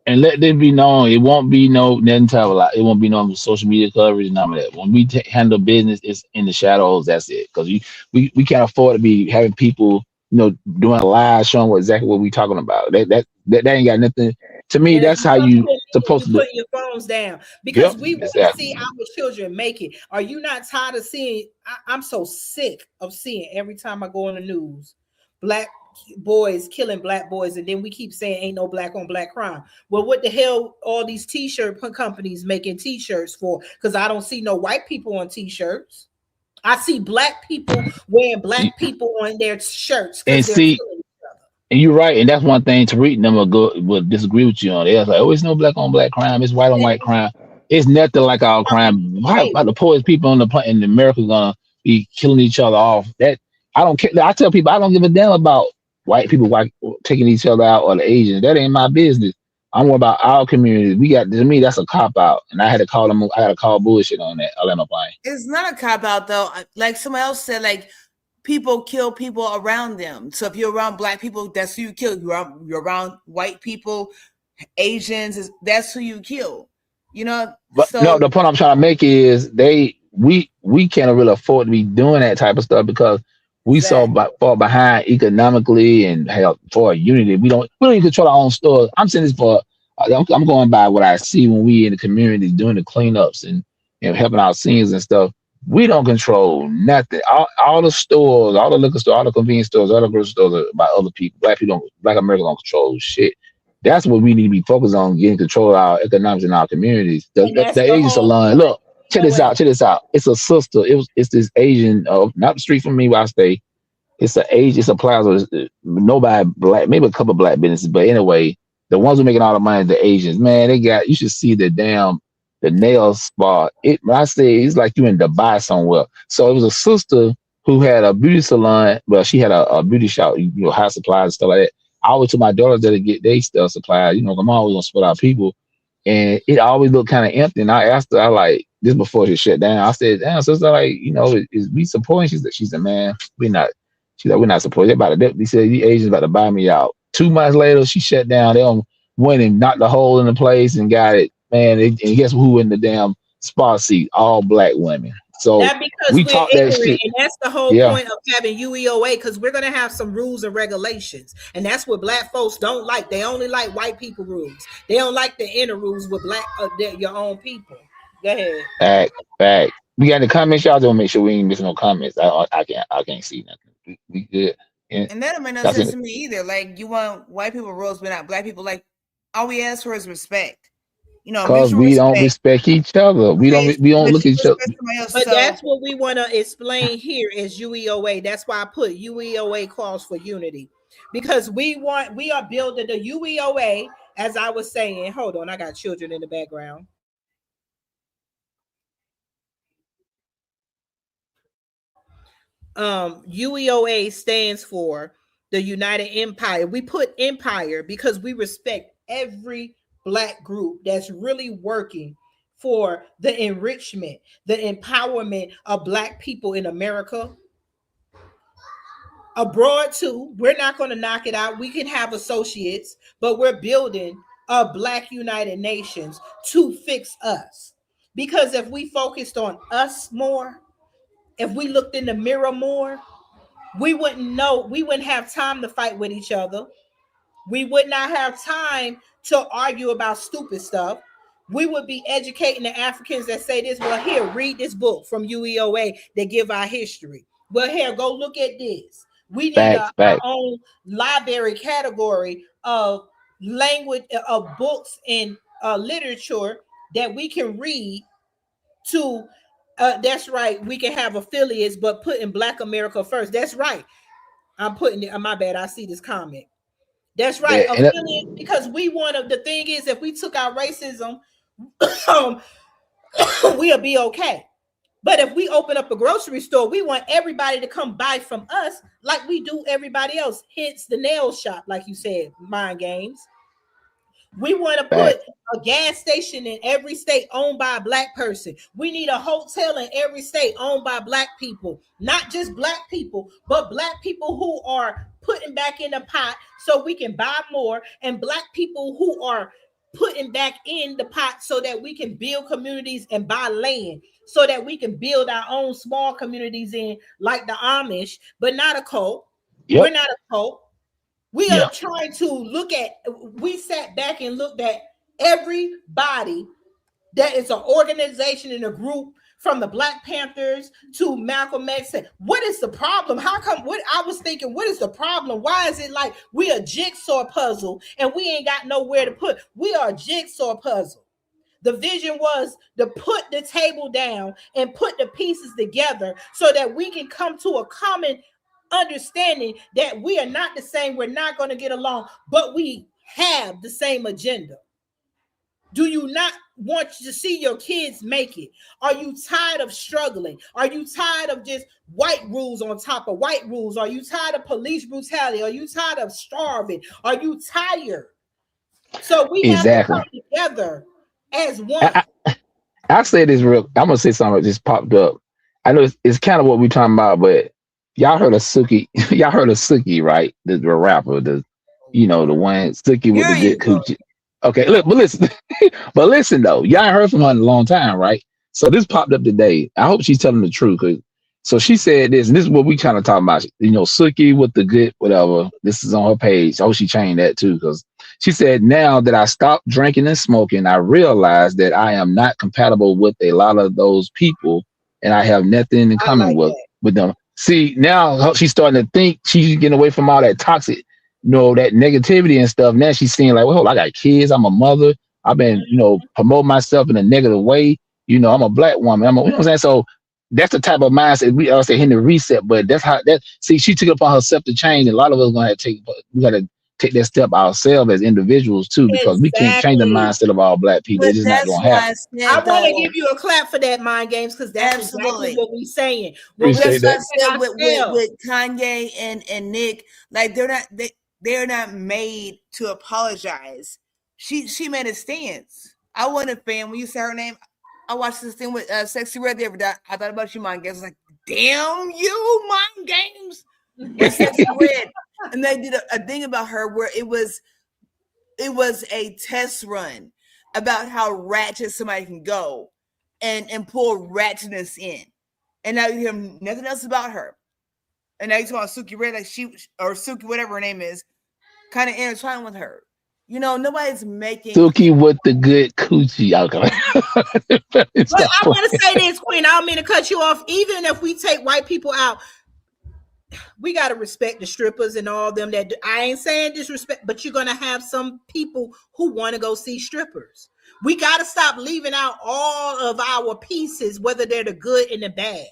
and let this be known, it won't be nothing it won't be no social media coverage, none of that. When we handle business, it's in the shadows. That's it. Because we can't afford to be having people, doing a live showing exactly what we talking about. That ain't got nothing. To me, that's how you supposed to do. Put your phones down because we want to see our children make it. Are you not tired of seeing? I'm so sick of seeing every time I go on the news, black boys killing black boys, and then we keep saying ain't no black on black crime. Well, what the hell all these t-shirt companies making t-shirts for? Because I don't see no white people on t-shirts. I see black people wearing black people on their shirts. And see, and you're right, and that's one thing Tariq and them will disagree with you on. They're like, oh, it's no black on black crime, it's white on white crime. It's nothing like our crime. Why the poorest people on the planet in America gonna be killing each other off? That I don't care. I tell people I don't give a damn about white people taking each other out or the Asians. That ain't my business. I'm more about our community. To me, that's a cop out, and I had to call them. I had to call bullshit on that. I'll let my plane. It's not a cop out though. Like someone else said, like people kill people around them. So if you're around black people, that's who you kill. You're around white people, Asians, that's who you kill. But no, the point I'm trying to make is we can't really afford to be doing that type of stuff because we so far behind economically and for unity. We don't even control our own stores. I'm saying this for I'm going by what I see when we in the community doing the cleanups and helping out scenes and stuff. We don't control nothing. All the stores, all the liquor stores, all the convenience stores, all the grocery stores are by other people. Black America don't control shit. That's what we need to be focused on, getting control of our economics in our communities. The Asian salon. Look, check this out. It's a sister. It's this Asian, not the street from me where I stay. It's a plaza. Nobody black, maybe a couple black businesses, but anyway, the ones who making all the money, the Asians. Man, you should see the nail spa. When I say it's like you in Dubai somewhere. So it was a sister who had a beauty salon. Well, she had a beauty shop, high supplies and stuff like that. I always took my daughters there to get their stuff supplied. I'm always gonna support our people, and it always looked kind of empty. And I asked her, this before she shut down. I said, "Damn, sister, is we supporting?" She said, "Man, we're not." She's like, "We're not supporting." They said the Asians about to buy me out. 2 months later, she shut down. They went and knocked the hole in the place and got it. Man, and guess who in the damn spa seat? All black women. So that because we we're talk ignorant, that shit. and that's the whole point of having UEOA, because we're gonna have some rules and regulations, and that's what black folks don't like. They only like white people rules. They don't like the inner rules with your own people. Go ahead. Fact. We got any comments, y'all? Don't make sure we ain't missing no comments. I can't see nothing. We good. And that don't make no sense to me either. Like you want white people rules, but not black people. Like all we ask for is respect. Because we don't respect each other. We don't look at each other. But that's what we want to explain here is UEOA. That's why I put UEOA calls for unity, because we are building the UEOA. As I was saying, hold on, I got children in the background. UEOA stands for the United Empire. We put empire because we respect every black group that's really working for the enrichment, the empowerment of black people in America. Abroad too, we're not going to knock it out. We can have associates, but we're building a Black United Nations to fix us. Because if we focused on us more, if we looked in the mirror more, we wouldn't have time to fight with each other. We would not have time to argue about stupid stuff. we would be educating the Africans that say this. Well, here, read this book from UEOA that give our history. Well, here, go look at this. We need our own library category of language, of books and literature that we can read to. That's right. We can have affiliates, but putting Black America first. That's right. I'm putting it. My bad. I see this comment. That's right. Affiliates, because we want to. The thing is, if we took our racism, we'll be okay. But if we open up a grocery store, we want everybody to come buy from us like we do everybody else. Hence the nail shop, like you said, Mind Games. We want to put a gas station in every state owned by a Black person. We need a hotel in every state owned by Black people. Not just Black people, but Black people who are putting back in the pot so we can buy more, and Black people who are putting back in the pot so that we can build communities and buy land, so that we can build our own small communities in, like the Amish, but not a cult. Yep. We're not a cult. We are trying to look at, we sat back and looked at everybody that is an organization and a group, from the Black Panthers to Malcolm X. What is the problem? How come? What I was thinking, what is the problem? Why is it like we a jigsaw puzzle and we ain't got nowhere to put? We are a jigsaw puzzle. The vision was to put the table down and put the pieces together so that we can come to a common understanding that we are not the same, we're not going to get along, but we have the same agenda. Do you not want to see your kids make it? Are you tired of struggling? Are you tired of just white rules on top of white rules? Are you tired of police brutality? Are you tired of starving? Are you tired? So we have to come together as one. I say this I'm going to say something that just popped up. I know it's kind of what we're talking about, but y'all heard of Suki? Y'all heard of Suki, right? The rapper, the one Suki with the good coochie. Okay, look, but listen though, y'all ain't heard from her in a long time, right? So this popped up today. I hope she's telling the truth. So she said this, and this is what we kind of talking about. Suki with the good whatever. This is on her page. I hope she changed that too, because she said, now that I stopped drinking and smoking, I realized that I am not compatible with a lot of those people, and I have nothing in common with them. See, now she's starting to think she's getting away from all that toxic, that negativity and stuff. Now she's seeing like, well, I got kids, I'm a mother, I've been, promoting myself in a negative way. I'm a Black woman. You know what I'm saying? So that's the type of mindset we all say hitting the reset, but that's how she took it upon herself to change. And a lot of us we gotta take that step ourselves as individuals too, because we can't change the mindset of all Black people. It's just not gonna happen. I want to give you a clap for that, Mind Games, because that's exactly what we're saying. Appreciate that. With Kanye and Nick, like they're not made to apologize. She made a stance. I wasn't a fan when you said her name. I watched this thing with Sexy Red the other day. I thought about you, Mind Games. I was like, damn you, Mind Games. With Sexy Red. And they did a thing about her where it was a test run about how ratchet somebody can go and pull ratchetness in. And now you hear nothing else about her. And now you talk about Suki Red, like Suki, whatever her name is, kind of intertwined with her. Nobody's making Suki with the good coochie. Okay. But I want to say this, Queen. I don't mean to cut you off. Even if we take white people out, we got to respect the strippers and all them that I ain't saying disrespect, but you're going to have some people who want to go see strippers. We got to stop leaving out all of our pieces, whether they're the good and the bad.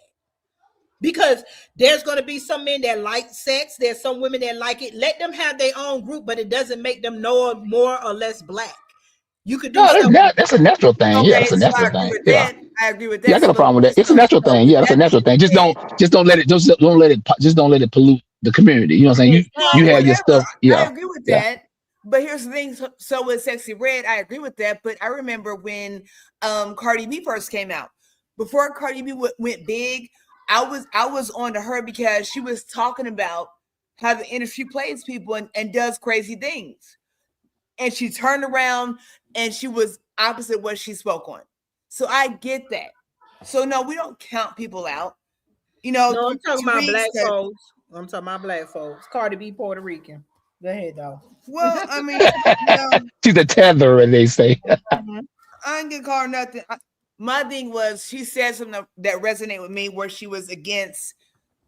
Because there's going to be some men that like sex. There's some women that like it. Let them have their own group, but it doesn't make them more or less Black. You could do that's a natural thing. Okay, yeah, that's a natural thing. I agree with that. Yeah, I got a problem with that. It's a natural thing. Yeah, that's a natural thing. Just don't let it pollute the community. You know what I'm saying? You have your stuff. Yeah, I agree with that. But here's the thing. So with Sexy Red, I agree with that. But I remember when Cardi B first came out. Before Cardi B went big, I was on to her because she was talking about how the industry plays people and does crazy things. And she turned around and she was opposite what she spoke on. So I get that. So no, we don't count people out. No, I'm talking about Black folks. I'm talking about Black folks. Cardi B, Puerto Rican. Go ahead, though. Well, I mean, she's a tether, and they say. I ain't gonna call her nothing. My thing was she said something that resonated with me where she was against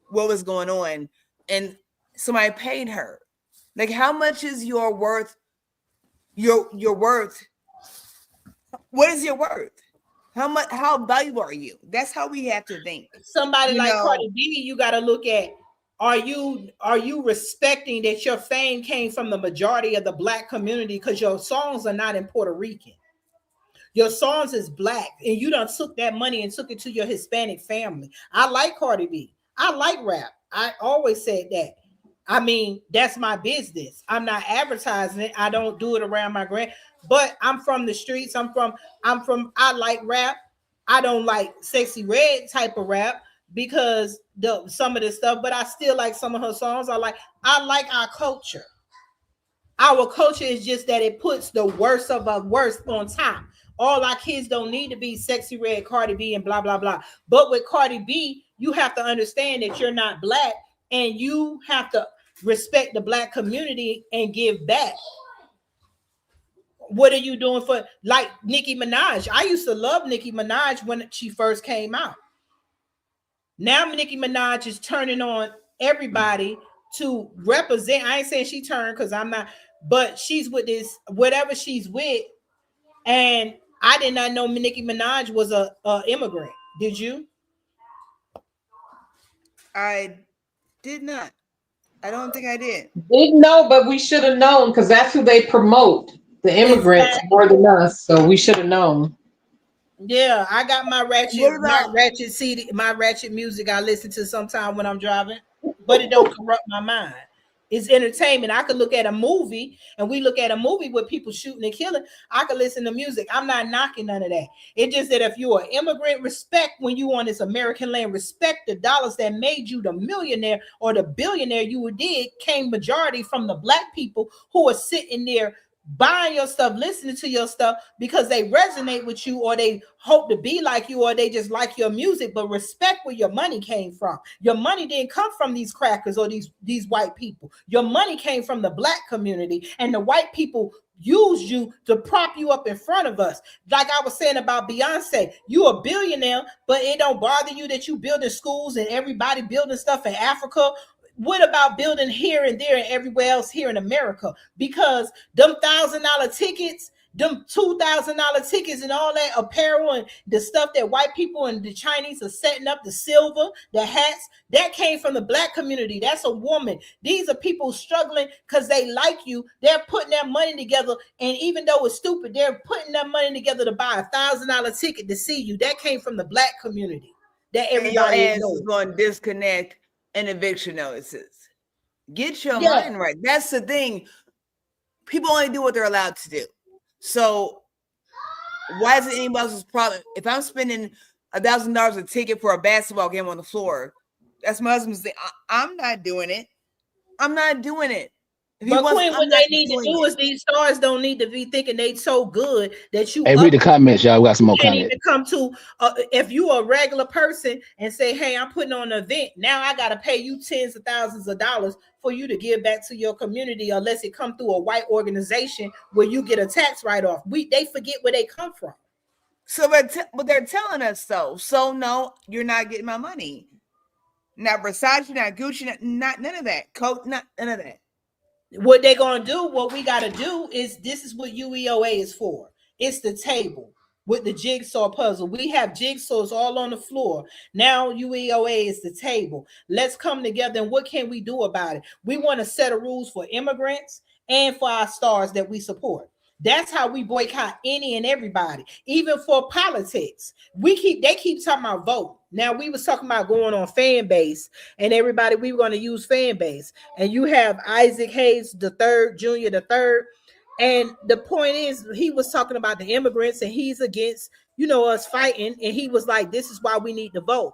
what was going on, and somebody paid her. Like, how much is your worth? Your worth. What is your worth? How valuable are you? That's how we have to think. Somebody like Cardi B, you got to look at, are you respecting that your fame came from the majority of the black community, because your songs are not in Puerto Rican. Your songs is black, and you done took that money and took it to your Hispanic family. I like Cardi B. I like rap. I always said that. I mean, that's my business. I'm not advertising it. I don't do it around my grand, but I'm from the streets. I like rap. I don't like Sexy Red type of rap because some of this stuff, but I still like some of her songs. I like our culture. Our culture is just that it puts the worst of the worst on top. All our kids don't need to be Sexy Red, Cardi B, and blah, blah, blah. But with Cardi B, you have to understand that you're not black, and you have to respect the black community and give back. What are you doing for, like, Nicki Minaj? I used to love Nicki Minaj when she first came out. Now Nicki Minaj is turning on everybody to represent. I ain't saying she turned, because I'm not, but she's with this, whatever she's with. And I did not know Nicki Minaj was a immigrant. Did you? I did not. I don't think I did. Didn't know, but we should have known, because that's who they promote, the immigrants, more than us. So we should have known. Yeah, I got my ratchet CD, my ratchet music I listen to sometime when I'm driving, but it don't corrupt my mind. It's entertainment. I could look at a movie, and we look at a movie with people shooting and killing. I could listen to music. I'm not knocking none of that. It's just that if you're an immigrant, respect when you on this American land, respect the dollars that made you the millionaire or the billionaire you did came majority from the black people who are sitting there buying your stuff, listening to your stuff because they resonate with you, or they hope to be like you, or they just like your music. But respect where your money came from. Your money didn't come from these crackers or these white people. Your money came from the black community, and the white people used you to prop you up in front of us. Like I was saying about Beyonce, you a billionaire, but it don't bother you that you building schools and everybody building stuff in Africa. What about building here and there and everywhere else here in America? Because them $1,000 tickets, them $2,000 tickets, and all that apparel and the stuff that white people and the Chinese are setting up, the silver, the hats, that came from the black community. That's a woman. These are people struggling because they like you. They're putting their money together, and even though it's stupid, they're putting their money together to buy $1,000 ticket to see you. That came from the black community. That everybody is going to disconnect and eviction notices. Get your mind right. That's the thing. People only do what they're allowed to do. So why is it anybody else's problem? If I'm spending $1,000 a ticket for a basketball game on the floor, that's my husband's thing. I'm not doing it. I'm not doing it. But Queen, what they need to do is these stars don't need to be thinking they so good that you. Hey, read the comments, y'all. We got some more comments. Come to if you a regular person and say, "Hey, I'm putting on an event. Now I got to pay you tens of thousands of dollars for you to give back to your community, unless it come through a white organization where you get a tax write-off." They forget where they come from. So, but they're telling us so. So no, you're not getting my money. Not Versace, not Gucci, not none of that. Coke, not none of that. What they're going to do, what we got to do is, this is what UEOA is for. It's the table with the jigsaw puzzle. We have jigsaws all on the floor. Now UEOA is the table. Let's come together, and what can we do about it? We want to set a rules for immigrants and for our stars that we support. That's how we boycott any and everybody, even for politics. They keep talking about vote. Now, we was talking about going on fan base, and everybody, we were going to use fan base. And you have Isaac Hayes the third, Junior the third. And the point is, he was talking about the immigrants, and he's against, us fighting. And he was like, this is why we need to vote.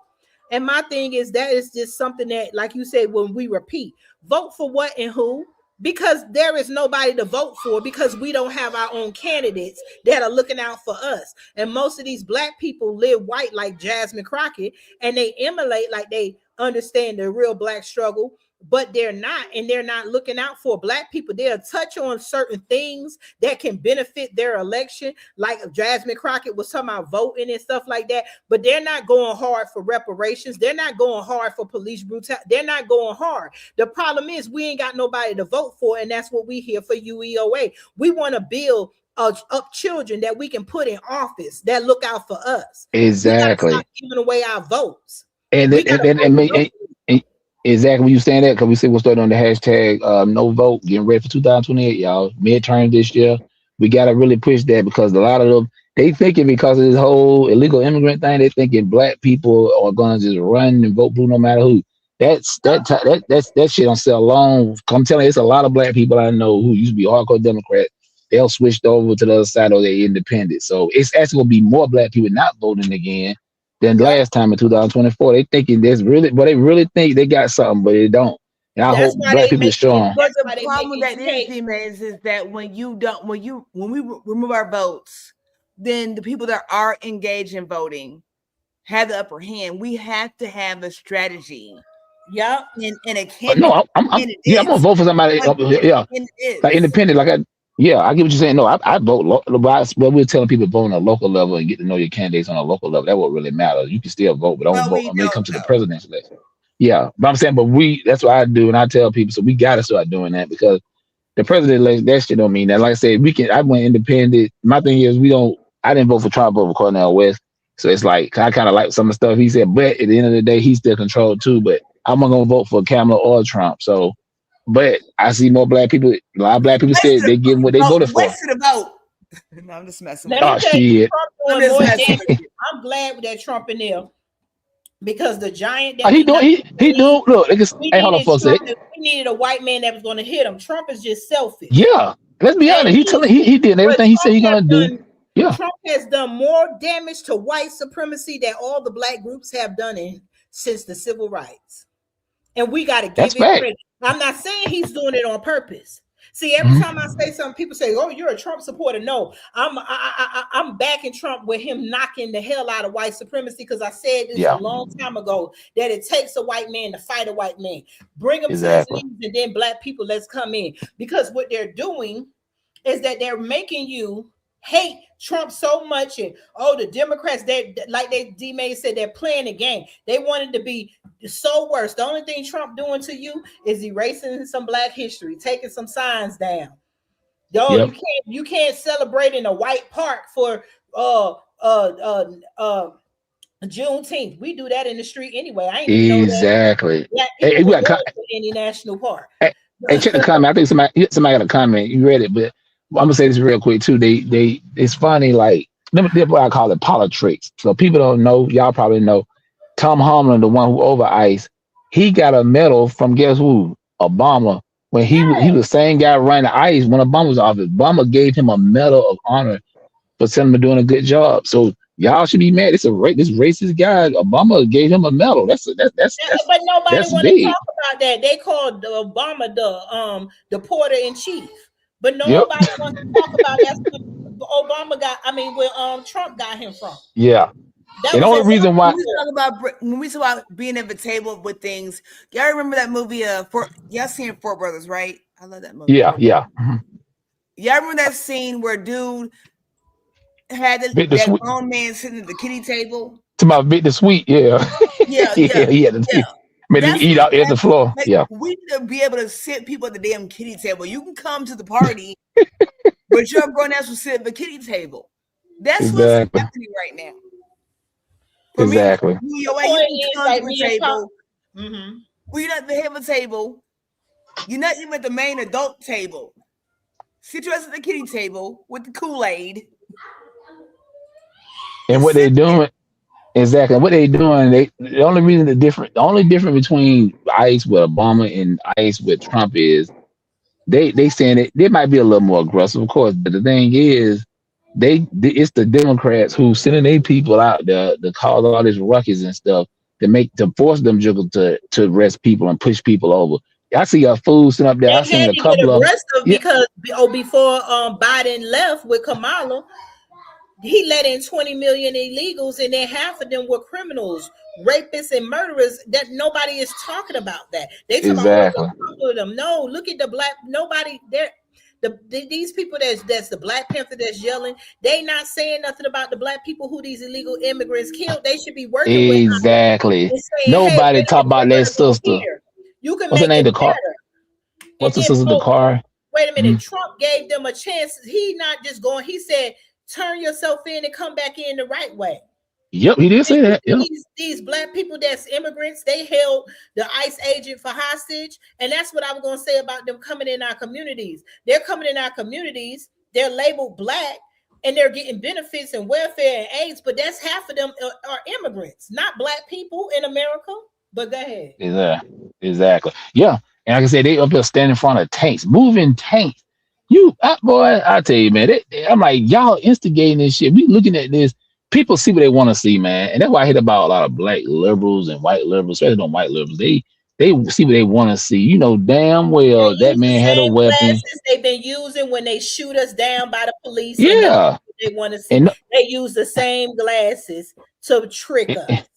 And my thing is, that is just something that, like you said, when we repeat, vote for what and who? Because there is nobody to vote for, because we don't have our own candidates that are looking out for us. And most of these black people live white like Jasmine Crockett, and they emulate like they understand the real Black struggle, but they're not, and they're not looking out for Black people. They'll touch on certain things that can benefit their election, like Jasmine Crockett was talking about voting and stuff like that, but they're not going hard for reparations. They're not going hard for police brutality. They're not going hard. The problem is we ain't got nobody to vote for, and that's what we here for UEOA. We want to build up children that we can put in office that look out for us. Exactly. We gotta stop giving away our votes. Exactly when you saying that, because we see what's starting on the hashtag no vote, getting ready for 2028, y'all. Midterm this year. We gotta really push that, because a lot of them, they thinking because of this whole illegal immigrant thing, they thinking Black people are gonna just run and vote blue no matter who. That shit don't sell long. I'm telling you, it's a lot of Black people I know who used to be hardcore Democrats. They'll switched over to the other side, or they're independent. So it's actually gonna be more Black people not voting again than last time in 2024. They thinking there's really, but they really think they got something, but they don't. And I hope Black people are strong. But the problem that is that when we remove our votes, then the people that are engaged in voting have the upper hand. We have to have a strategy. Yeah, and a candidate. No, I'm gonna vote for somebody. Like independent. I get what you're saying. No, I vote. But we're telling people to vote on a local level and get to know your candidates on a local level. That won't really matter. You can still vote, but don't vote when it comes to the presidential election. Yeah, but I'm saying, that's what I do, and I tell people. So we got to start doing that, because the president election, that shit don't mean that. Like I said, I went independent. My thing is, I didn't vote for Trump over Cornel West. So it's like, I kind of like some of the stuff he said, but at the end of the day, he's still controlled too. But I'm not gonna vote for Kamala or Trump. So, but I see more Black people. A lot of Black people said they give them what they voted for. Wait to the vote. No, I'm just messing with you. Oh shit! I'm glad that Trump in there, because the giant that he doing. Look, hey, hold on, folks. We needed a white man that was going to hit him. Trump is just selfish. Yeah, let's be honest. He did everything he said he's gonna do. Yeah, Trump has done more damage to white supremacy than all the Black groups have done since the civil rights. And we got to give it credit. I'm not saying he's doing it on purpose. See, every time I say something, people say, "Oh, you're a Trump supporter." No, I'm backing Trump with him knocking the hell out of white supremacy, because I said this a long time ago that it takes a white man to fight a white man. Bring them to his knees, and then Black people, let's come in. Because what they're doing is that they're making you hate Trump so much, and the Democrats, D-May said, they're playing the game. They wanted to be so worse. The only thing Trump doing to you is erasing some Black history, taking some signs down. You can't celebrate in a white park for Juneteenth. We do that in the street anyway. I ain't exactly. Hey, we got any national park. Hey, check the comment. I think somebody got a comment. You read it, but I'm gonna say this real quick too. It's funny, like what I call it politics. So people don't know, y'all probably know, Tom Homlin, the one who over ICE, he got a medal from, guess who? Obama. When he was the same guy running the ICE when Obama was in office. Obama gave him a medal of honor for him doing a good job. So y'all should be mad. This racist guy. Obama gave him a medal. That's but nobody want to talk about that. They called Obama the porter in chief. But nobody wants to talk about that's what Obama got. I mean, where Trump got him from. Yeah. And the only reason why when we talk about being at the table with things, y'all remember that movie? Y'all seen Four Brothers, right? I love that movie. Yeah. Mm-hmm. Y'all remember that scene where dude had that grown man sitting at the kiddie table? To my bit the sweet, yeah. Made him eat out at the floor. We need to be able to sit people at the damn kiddie table. You can come to the party, but your grown ass will sit at the kiddie table. That's what's happening right now. For me, you can come to the table. Mm-hmm. Well, you're not at the head of the table. You're not even at the main adult table. Sit your ass at the kiddie table with the Kool-Aid. And what they're doing. Exactly. What they doing, the only difference between ICE with Obama and ICE with Trump is they saying that they might be a little more aggressive, of course, but the thing is it's the Democrats who sending their people out there to cause all this ruckus and stuff to force them to arrest people and push people over. I see a fool sitting up there. I seen a couple of because before Biden left with Kamala, he let in 20 million illegals, and then half of them were criminals rapists and murderers that nobody is talking about that. They talk Exactly. about a couple of them. No, look at the black, nobody there. These people that's the Black Panther that's yelling, they not saying nothing about the black people who these illegal immigrants killed. They should be working with Exactly. and saying, Nobody hey, talk about that sister. you can What's her make name? it The car. better. What's the sister? The car. Wait a minute. Trump gave them a chance. He not just going. He said, turn yourself in and come back in the right way. Yep, he did say that. Yep. These black people that's immigrants, they held the ICE agent for hostage. And that's what I was going to say about them coming in our communities. They're coming in our communities. They're labeled black and they're getting benefits and welfare and aids. But that's half of them are immigrants, not black people in America. But go ahead. Exactly. Yeah. And like I said, they up there standing in front of tanks, moving tanks. Boy, I tell you, man, I'm like, y'all instigating this shit. We looking at this. People see what they want to see, man. And that's why I hate about a lot of black liberals and white liberals, especially on white liberals. They see what they want to see. You know damn well that man had a weapon. They've been using when they shoot us down by the police. Yeah. They want to see. They use the same glasses to trick us.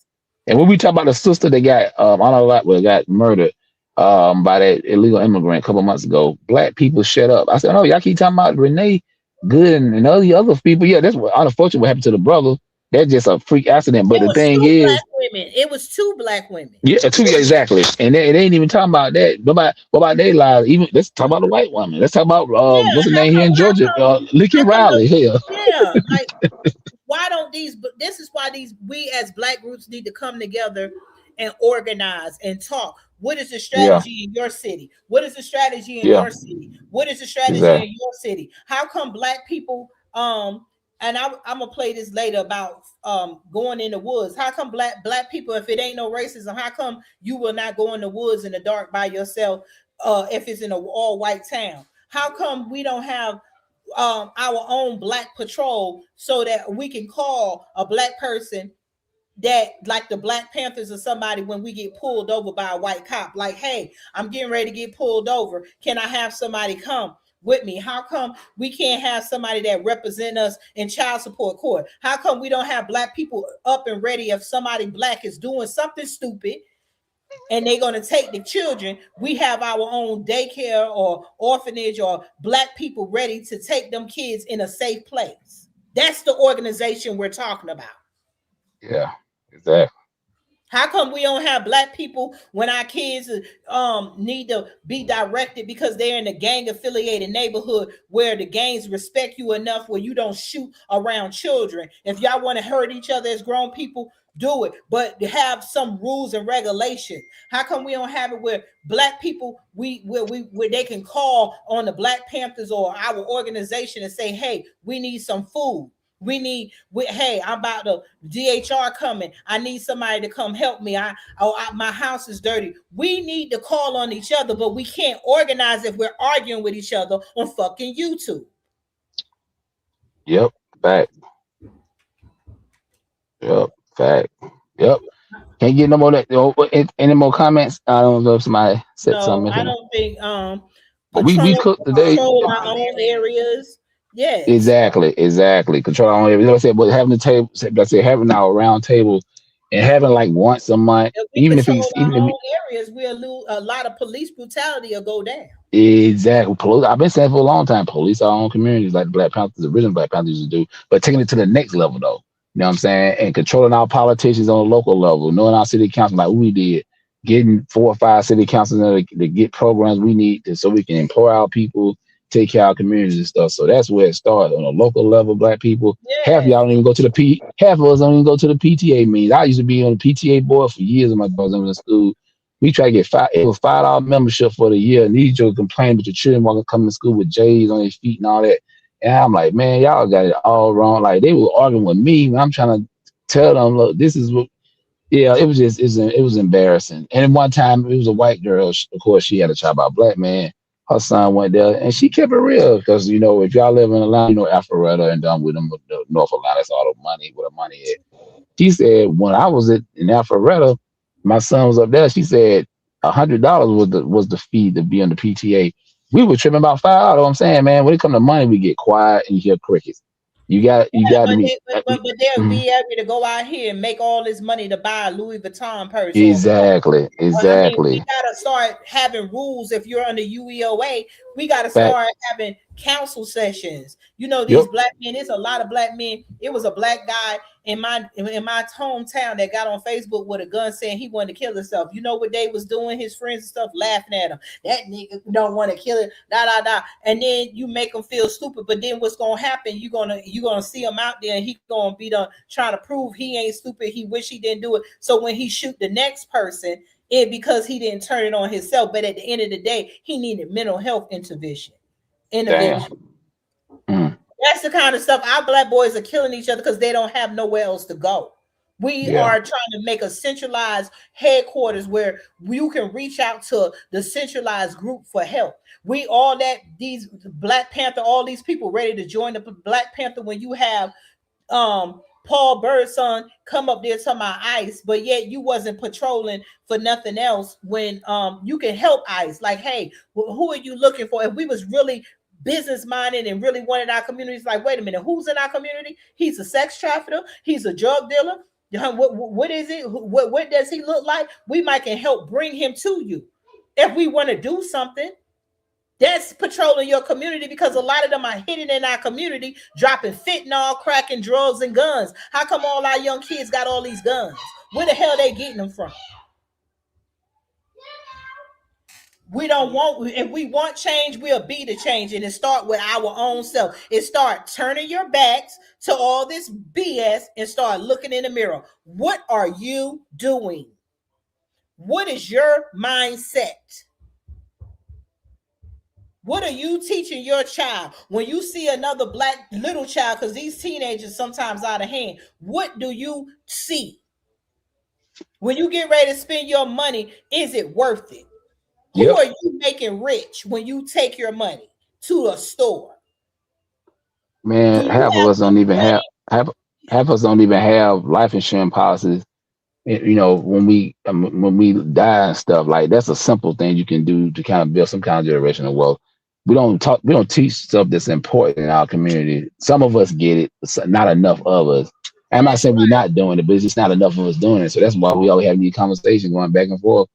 And when we talk about the sister that got got murdered by that illegal immigrant a couple months ago, black people shut up. I said, "Oh, y'all keep talking about Renee Good and all the other people. Yeah, that's what unfortunately what happened to the brother. That's just a freak accident. But the thing is, it was 2 black women. Yeah, 2 exactly. And they ain't even talking about that. What about their lives? Even let's talk about the white woman. Let's talk about what's the name here in Georgia? Licky Riley. Hell. Yeah, like why don't this is why we as black groups need to come together and organize and talk. What is the strategy in your city? What is the strategy in your city? What is the strategy in your city? How come black people and I'm gonna play this later about going in the woods. How come black people, if it ain't no racism, how come you will not go in the woods in the dark by yourself if it's in an all white town? How come we don't have our own black patrol so that we can call a black person that like the Black Panthers or somebody when we get pulled over by a white cop, like, hey, I'm getting ready to get pulled over. Can I have somebody come with me? How come we can't have somebody that represent us in child support court? How come we don't have black people up and ready if somebody black is doing something stupid and they're going to take the children? We have our own daycare or orphanage or black people ready to take them kids in a safe place. That's the organization we're talking about. Yeah. Exactly. How come we don't have black people when our kids need to be directed because they're in a gang affiliated neighborhood where the gangs respect you enough where you don't shoot around children? If y'all want to hurt each other as grown people, do it, but have some rules and regulations. How come we don't have it where black people where they can call on the Black Panthers or our organization and say, hey, we need some food. Hey, I'm about to DHR coming. I need somebody to come help me. My house is dirty. We need to call on each other, but we can't organize if we're arguing with each other on fucking YouTube. Yep. Fact. Yep. Fact. Yep. Can't get no more any more comments. I don't know if somebody said something. I don't think but we cooked today. Control our own areas. Yes. Exactly. Control our own areas. Like I said, but having the table, having our round table and having like once a month, even if areas, we'll lose a lot of police brutality will go down. Exactly. I've been saying for a long time, police our own communities like the Black Panthers, the original Black Panthers used to do, but taking it to the next level though. You know what I'm saying? And controlling our politicians on a local level, knowing our city council like we did, getting 4 or 5 city councils to get programs we need so we can employ our people, take care of our communities and stuff. So that's where it started on a local level. Black people, half of y'all don't even go to half of us don't even go to the PTA meetings. I used to be on the PTA board for years when I was in school. We try to get it was $5 membership for the year, and these children complain about your children walking coming to school with J's on their feet and all that. And I'm like, man, y'all got it all wrong. Like they were arguing with me when I'm trying to tell them, look, this is what. Yeah, it was embarrassing. And one time it was a white girl. Of course, she had a child by a black man. Her son went there, and she kept it real because if y'all live in Atlanta, Alpharetta and done with them with the North Atlanta, that's all the money where the money is. She said when I was in Alpharetta, my son was up there. She said $100 was the fee to be on the PTA. We were tripping about $5. I'm saying, man, when it comes to money, we get quiet and you hear crickets. You got to be but they'll be able to go out here and make all this money to buy a Louis Vuitton purse. Exactly. We gotta start having rules. If you're under UEOA, we gotta start having council sessions. These black men. There's a lot of black men. It was a black guy in my hometown that got on Facebook with a gun saying he wanted to kill himself. You know what they was doing? His friends and stuff laughing at him. That nigga don't want to kill it. And then you make him feel stupid. But then what's gonna happen? You gonna see him out there and he gonna be trying to prove he ain't stupid. He wish he didn't do it. So when he shoot the next person, because he didn't turn it on himself, but at the end of the day, he needed mental health intervention. That's the kind of stuff. Our black boys are killing each other because they don't have nowhere else to go. We are trying to make a centralized headquarters where you can reach out to the centralized group for help. These Black Panther, all these people ready to join the Black Panther when you have Paul Birdson come up there talking about ICE, but yet you wasn't patrolling for nothing else when you can help ICE. Like, hey, who are you looking for? If we was really business minded and really wanted our communities, like, wait a minute, who's in our community? He's a sex trafficker, he's a drug dealer. What is it? What does he look like? We might can help bring him to you if we want to do something. That's patrolling your community, because a lot of them are hidden in our community, dropping fentanyl, cracking drugs, and guns. How come all our young kids got all these guns? Where the hell are they getting them from? If we want change, we'll be the change. And it start with our own self. It start turning your backs to all this BS and start looking in the mirror. What are you doing? What is your mindset? What are you teaching your child? When you see another black little child, because these teenagers sometimes out of hand, what do you see? When you get ready to spend your money, is it worth it? Who are you making rich when you take your money to a store? Man, half of us don't even have life insurance policies. When we die and stuff, like, that's a simple thing you can do to kind of build some kind of generational wealth. We don't teach stuff that's important in our community. Some of us get it, but not enough of us. I'm not saying we're not doing it, but it's just not enough of us doing it. So that's why we always have these conversations going back and forth.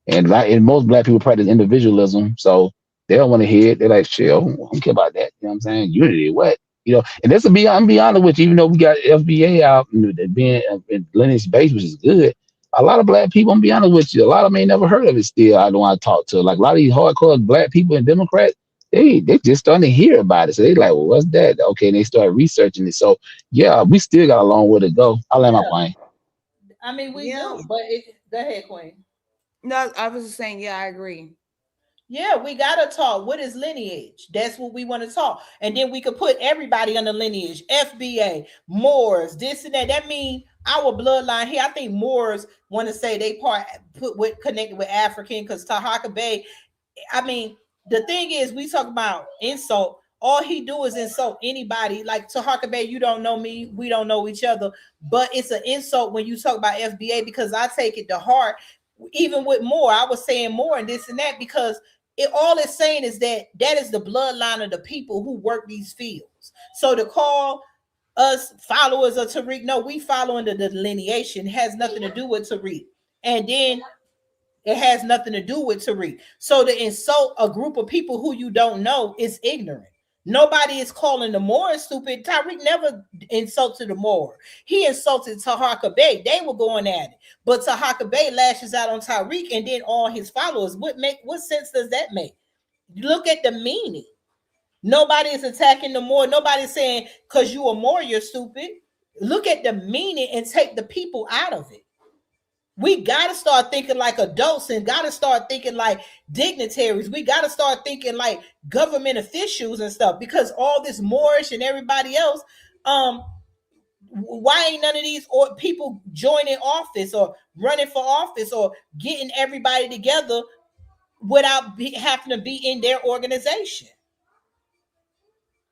And most black people practice individualism, so they don't want to hear it. They're like, shit, I don't care about that. You know what I'm saying? Unity, what? And this will be, I'm be honest with you, even though we got FBA out being Linux based, which is good. A lot of black people, I'm be honest with you, a lot of them ain't never heard of it still. I don't want to talk to. Like, a lot of these hardcore black people and Democrats, they just starting to hear about it. So they like, well, what's that? Okay, and they start researching it. So yeah, we still got a long way to go. I'll land my plane. I mean, we do, but go ahead, Queen. No, I was just saying, I agree. Yeah, we gotta talk. What is lineage? That's what we want to talk. And then we could put everybody under lineage. FBA, Moors, this and that. That means our bloodline here. I think Moors want to say they connected with African, because Taharka Bey. I mean, the thing is, we talk about insult. All he do is insult anybody. Like Taharka Bey, you don't know me, we don't know each other. But it's an insult when you talk about FBA, because I take it to heart. Even with Moore, I was saying more and this and that, because all it's saying is that is the bloodline of the people who work these fields. So to call us followers of Tariq, no, we follow under the delineation. It has nothing to do with Tariq. And then it has nothing to do with Tariq. So to insult a group of people who you don't know is ignorant. Nobody is calling the Moor stupid. Tariq never insulted the Moor. He insulted Taharka Bey. They were going at it. But Taharka Bey lashes out on Tariq and then all his followers. What sense does that make? Look at the meaning. Nobody is attacking the Moor. Nobody's saying, because you are Moor, you're stupid. Look at the meaning and take the people out of it. We got to start thinking like adults and got to start thinking like dignitaries. We got to start thinking like government officials and stuff, because all this Moorish and everybody else, why ain't none of these people joining office or running for office or getting everybody together without having to be in their organization?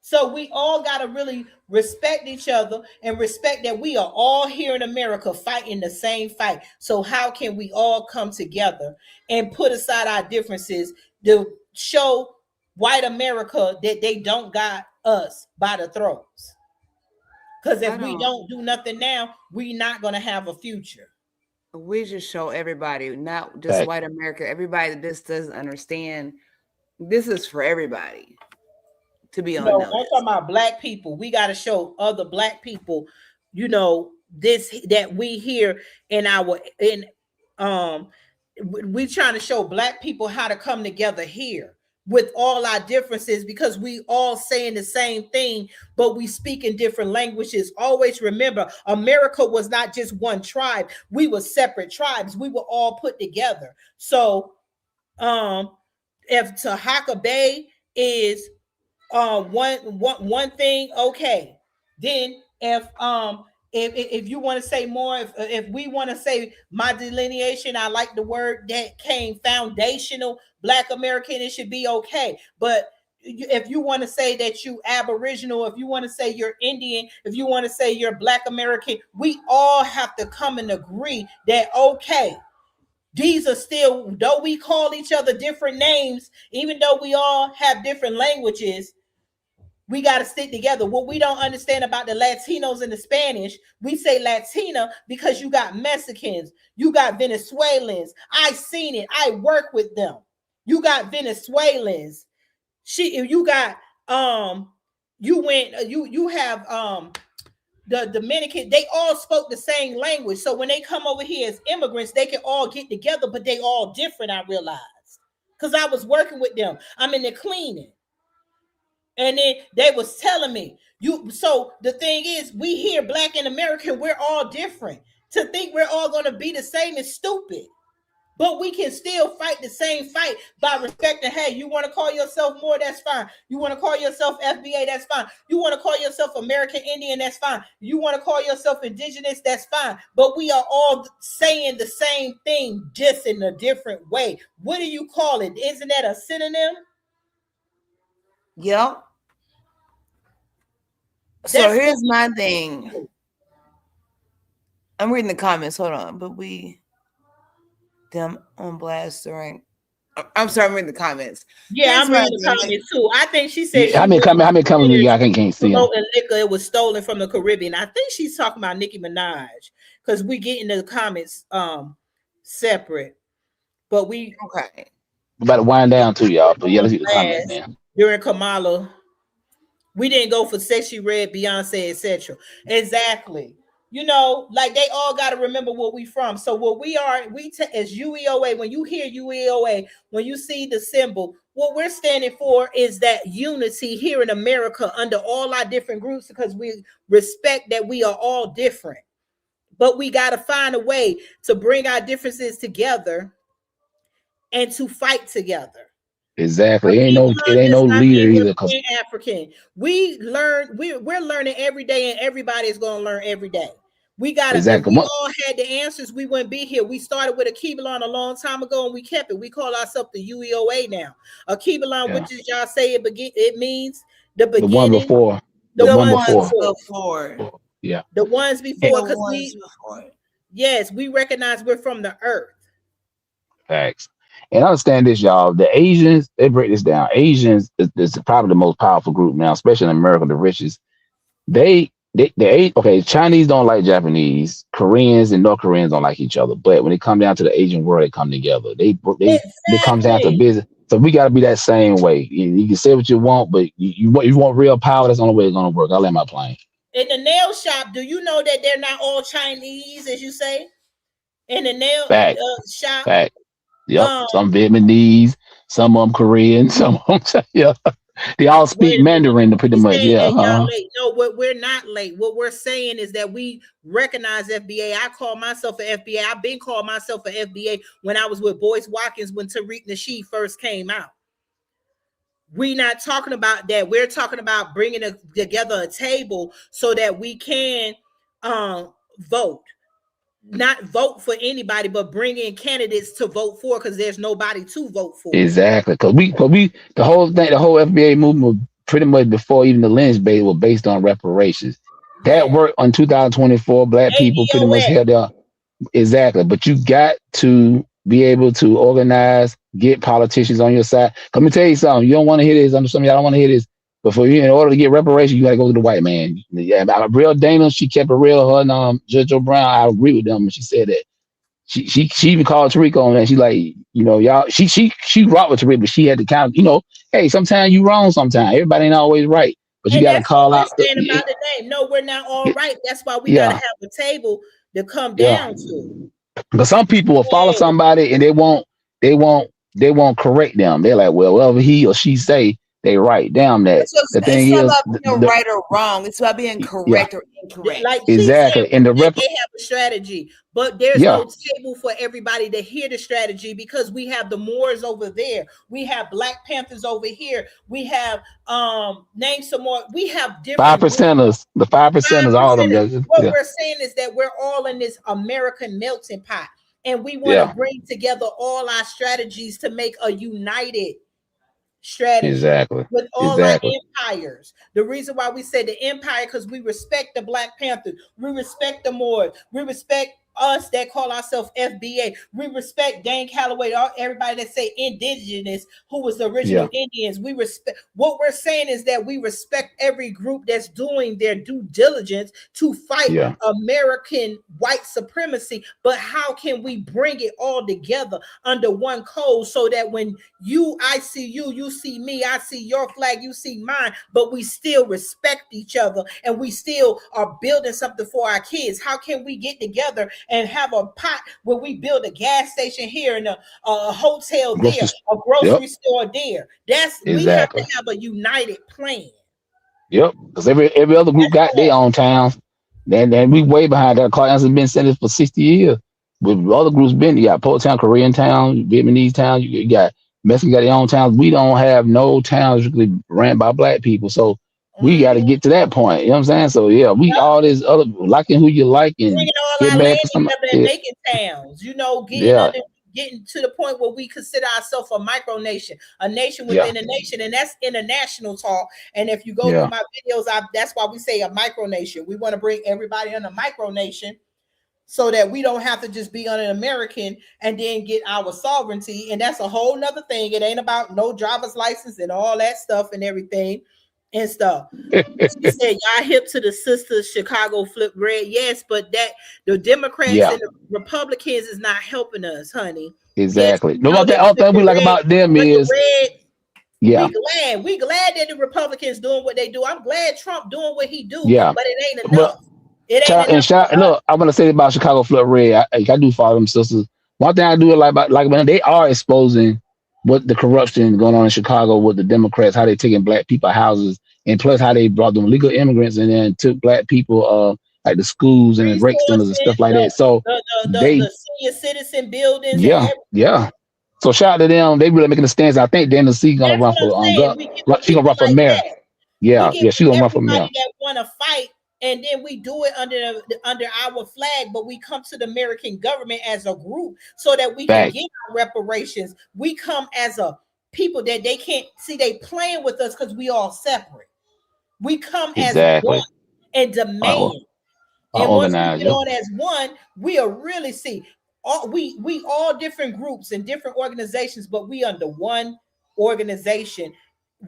So we all got to really respect each other and respect that we are all here in America fighting the same fight. So how can we all come together and put aside our differences to show white America that they don't got us by the throats? Because if we don't do nothing now, we're not going to have a future. We just show everybody, not just white America, everybody that this doesn't understand. This is for everybody to be on notice. I'm talking about black people. We got to show other black people, this that we here we trying to show black people how to come together here with all our differences, because we all saying the same thing, but we speak in different languages. Always remember, America was not just one tribe. We were separate tribes. We were all put together. So if Taharka Bey is one thing, okay. Then if you want to say more, if we want to say my delineation, I like the word that came, foundational Black American, it should be okay. But if you want to say that you Aboriginal, if you want to say you're Indian, if you want to say you're Black American, we all have to come and agree that, okay, these are still, though we call each other different names, even though we all have different languages, we got to stick together. What we don't understand about the Latinos and the Spanish, we say Latina because you got Mexicans, you got Venezuelans. I seen it. I work with them. You got Venezuelans. You got you have the Dominican. They all spoke the same language. So when they come over here as immigrants, they can all get together, but they all different. I realized because I was working with them. I'm in the cleaning. And then they was telling me, so the thing is, we here, Black and American, we're all different. To think we're all going to be the same is stupid. But we can still fight the same fight by respecting, hey, you want to call yourself more, that's fine. You want to call yourself FBA, that's fine. You want to call yourself American Indian, that's fine. You want to call yourself indigenous, that's fine. But we are all saying the same thing, just in a different way. What do you call it? Isn't that a synonym? Yep. So here's my thing. I'm reading the comments. Hold on. But them on blast during. I'm sorry, I'm reading the comments. Yeah, I'm reading the comments too. I think she said. How many comments you got? I can't see them. Liquor, it was stolen from the Caribbean. I think she's talking about Nicki Minaj, because we get in the comments separate. But we okay. We're about to wind down too, y'all. But yeah, let's get the comments now. During Kamala, we didn't go for Sexy Red, Beyonce, etc. Exactly. Like they all got to remember where we from. So what we are, as UEOA, when you hear UEOA, when you see the symbol, what we're standing for is that unity here in America under all our different groups, because we respect that we are all different. But we got to find a way to bring our differences together and to fight together. Exactly. It ain't no leader either. African. We're learning every day, and everybody is going to learn every day. We got exactly. If we all had the answers, we wouldn't be here. We started with a Keebalon a long time ago, and we kept it. We call ourselves the UEOA now. A Keebalon, which is y'all say it means the beginning. The one before. The ones before. Yeah. The ones before, because yes, we recognize we're from the earth. Facts. And understand this, y'all. The Asians, they break this down. Asians is probably the most powerful group now, especially in America, the richest. Chinese don't like Japanese. Koreans and North Koreans don't like each other. But when it comes down to the Asian world, they come together. It comes down to business. So we got to be that same way. You can say what you want, but you want real power. That's the only way it's going to work. I'll land my plane. In the nail shop, do you know that they're not all Chinese, as you say? In the nail shop. Fact. Yep. Some Vietnamese, some of them Korean, some of them, they all speak Mandarin pretty much. Yeah. No, we're not late. What we're saying is that we recognize FBA. I call myself an FBA. I've been called myself an FBA when I was with Boyce Watkins when Tariq Nasheed first came out. We're not talking about that. We're talking about bringing together a table so that we can vote. Not vote for anybody, but bring in candidates to vote for, because there's nobody to vote for. Exactly, because the whole FBA movement was pretty much before even the lynch bait was based on reparations. That worked on 2024. Black people pretty much held their exactly, but you got to be able to organize, get politicians on your side. Let me tell you something. You don't want to hear this. Some of y'all don't want to hear this. But in order to get reparations, you got to go to the white man. Yeah, about real Dana, she kept it real. Her and Judge O'Brien, I agree with them when she said that. She even called Tariq on that. She like, y'all. She rocked with Tariq, but she had to kind of, hey, sometimes you wrong. Sometimes everybody ain't always right, but you And got to that's what call we're out. saying about the name. No, we're not all right. That's why we got to Yeah, have a table to come yeah. down to. But some people will follow Hey, somebody and they won't correct them. They're like, well, whatever he or she say, they right. Damn that. The It's thing not is, about being right or wrong. It's about being yeah, correct or incorrect. like she's saying, exactly. And they have a strategy, but there's yeah, no table for everybody to hear the strategy because we have the Moors over there, we have Black Panthers over here, we have name some more. We have five different groups. percenters, the 5%ers, all of 5%. them. What Yeah, we're saying is that we're all in this American melting pot, and we want to yeah, bring together all our strategies to make a united strategy exactly, with all our exactly. empires. The reason why we say the empire, because we respect the Black Panthers, we respect the Moors, we respect us that call ourselves FBA, we respect Dane Calloway, everybody that say indigenous, who was the original Yeah, Indians. We respect. What we're saying is that we respect every group that's doing their due diligence to fight yeah, American white supremacy. But how can we bring it all together under one code so that when I see you, you see me, I see your flag, you see mine, but we still respect each other and we still are building something for our kids? How can we get together and have a pot where we build a gas station here and a hotel there, groceries. a Yep, grocery store there? We have to exactly. have a united plan. Yep, because every other group That's got their all. own towns. Then we way behind that. Clark has been saying for 60 years. With other groups been, you got Port Town, Korean Town, Vietnamese Town, you got Mexican got their own towns. We don't have no towns really ran by Black people. So we got to get to that point. You know what I'm saying? So yeah, we Yep. all this other liking who you like and Bringing all get our mad land for somebody. together and making towns, Yeah, getting to the point where we consider ourselves a micronation, a nation yeah, within a nation, and that's international talk. And if you go through yeah, my videos, that's why we say a micronation. We want to bring everybody on a micronation so that we don't have to just be on an American and then get our sovereignty. And that's a whole nother thing. It ain't about no driver's license and all that stuff and everything and stuff. She said, y'all hip to the sisters Chicago flip bread. Yes, but that the Democrats yeah, and the Republicans is not helping us, honey. Yes, exactly. we No, know one thing, they other flip thing the we like bread, about them but the is, red, yeah, we glad that the Republicans doing what they do. I'm glad Trump doing what he do, yeah. but it ain't But enough. It ain't enough for us. look, I'm gonna say about Chicago Flood Red. I do follow them sisters. One thing I do like when they are exposing what the corruption going on in Chicago with the Democrats, how they taking Black people houses, and plus how they brought them legal immigrants and then took Black people like the schools and the rec centers and stuff Resources, like that. So they, the senior citizen buildings and yeah, everything. yeah. So shout out to them. They really making a stance. I think Daniel C gonna That's run what I'm for saying. We give she gonna people run for like mayor. that. We Yeah, give yeah, she gonna run for everybody mayor. that want to fight, and then we do it under our flag. But we come to the American government as a group so that we can Fact. get our reparations. We come as a people that they can't see. They playing with us because we all separate. We come as one Exactly. and demand. And once we Organize, get yeah. on as one, we'll really see we all different groups and different organizations, but we under one organization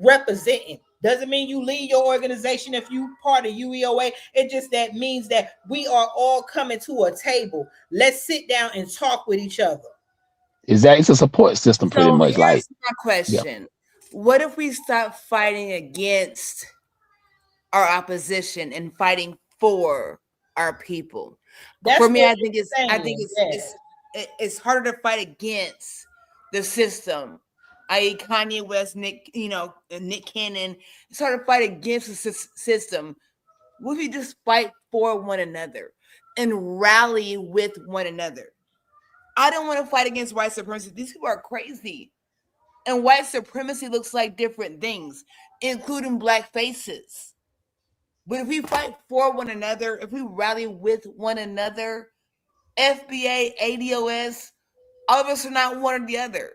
representing. Doesn't mean you leave your organization if you part of UEOA. It just that means that we are all coming to a table. Let's sit down and talk with each other. Exactly. It's a support system pretty So much. here's Like, my yeah. question. What if we stop fighting against our opposition and fighting for our people? That's For me, what I think it's harder to fight against the system, i.e. Kanye West, Nick Cannon. It's hard to fight against the system. What if we just fight for one another and rally with one another? I don't want to fight against white supremacy. These people are crazy. And white supremacy looks like different things, including Black faces. But if we fight for one another, if we rally with one another, FBA, ADOS, all of us are not one or the other.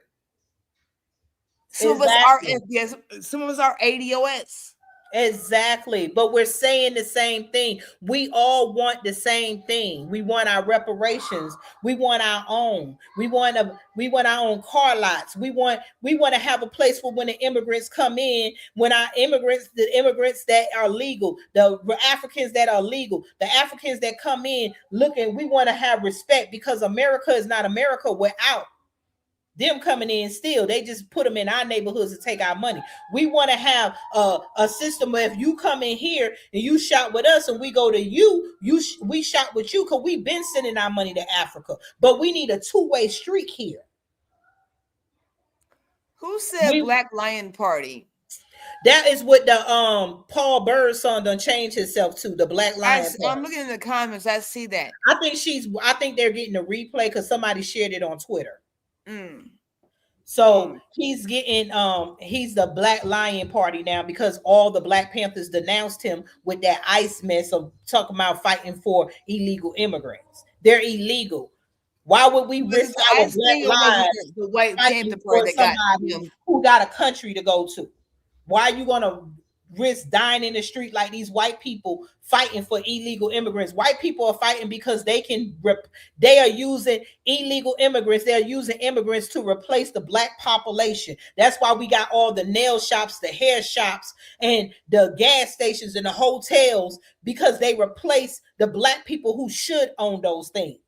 Some of us are FBS, some of us are ADOS. Exactly. But we're saying the same thing. We all want the same thing. We want our reparations. We want our own. We want our own car lots. We want to have a place for when the immigrants come in, when the immigrants that are legal, the Africans that are legal, the Africans that come in looking, we want to have respect, because America is not America without them coming in still. They just put them in our neighborhoods to take our money. We want to have a system where if you come in here and you shop with us and we go to we shop with you, because we've been sending our money to Africa. But we need a two-way street here. Who said Black Lion Party? That is what the Paul Bird song done changed himself to, the Black Lion Party. I'm looking in the comments. I see that. I think they're getting a replay because somebody shared it on Twitter. So he's getting he's the Black Lion Party now, because all the Black Panthers denounced him with that ICE mess of talking about fighting for illegal immigrants. They're illegal. Why would we risk our black lives the White Panther Party that got him, who got a country to go to? Why are you gonna risk dying in the street like these white people fighting for illegal immigrants? White people are fighting because they are using illegal immigrants. They're using immigrants to replace the Black population. That's why we got all the nail shops, the hair shops, and the gas stations and the hotels, because they replace the Black people who should own those things.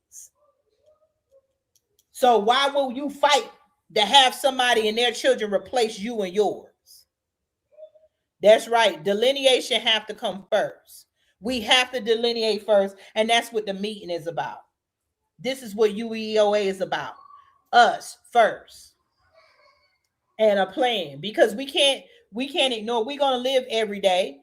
So why will you fight to have somebody and their children replace you and yours? That's right. Delineation have to come first. We have to delineate first, and that's what the meeting is about. This is what UEOA is about. Us first. And a plan, because we can't ignore. We're going to live every day.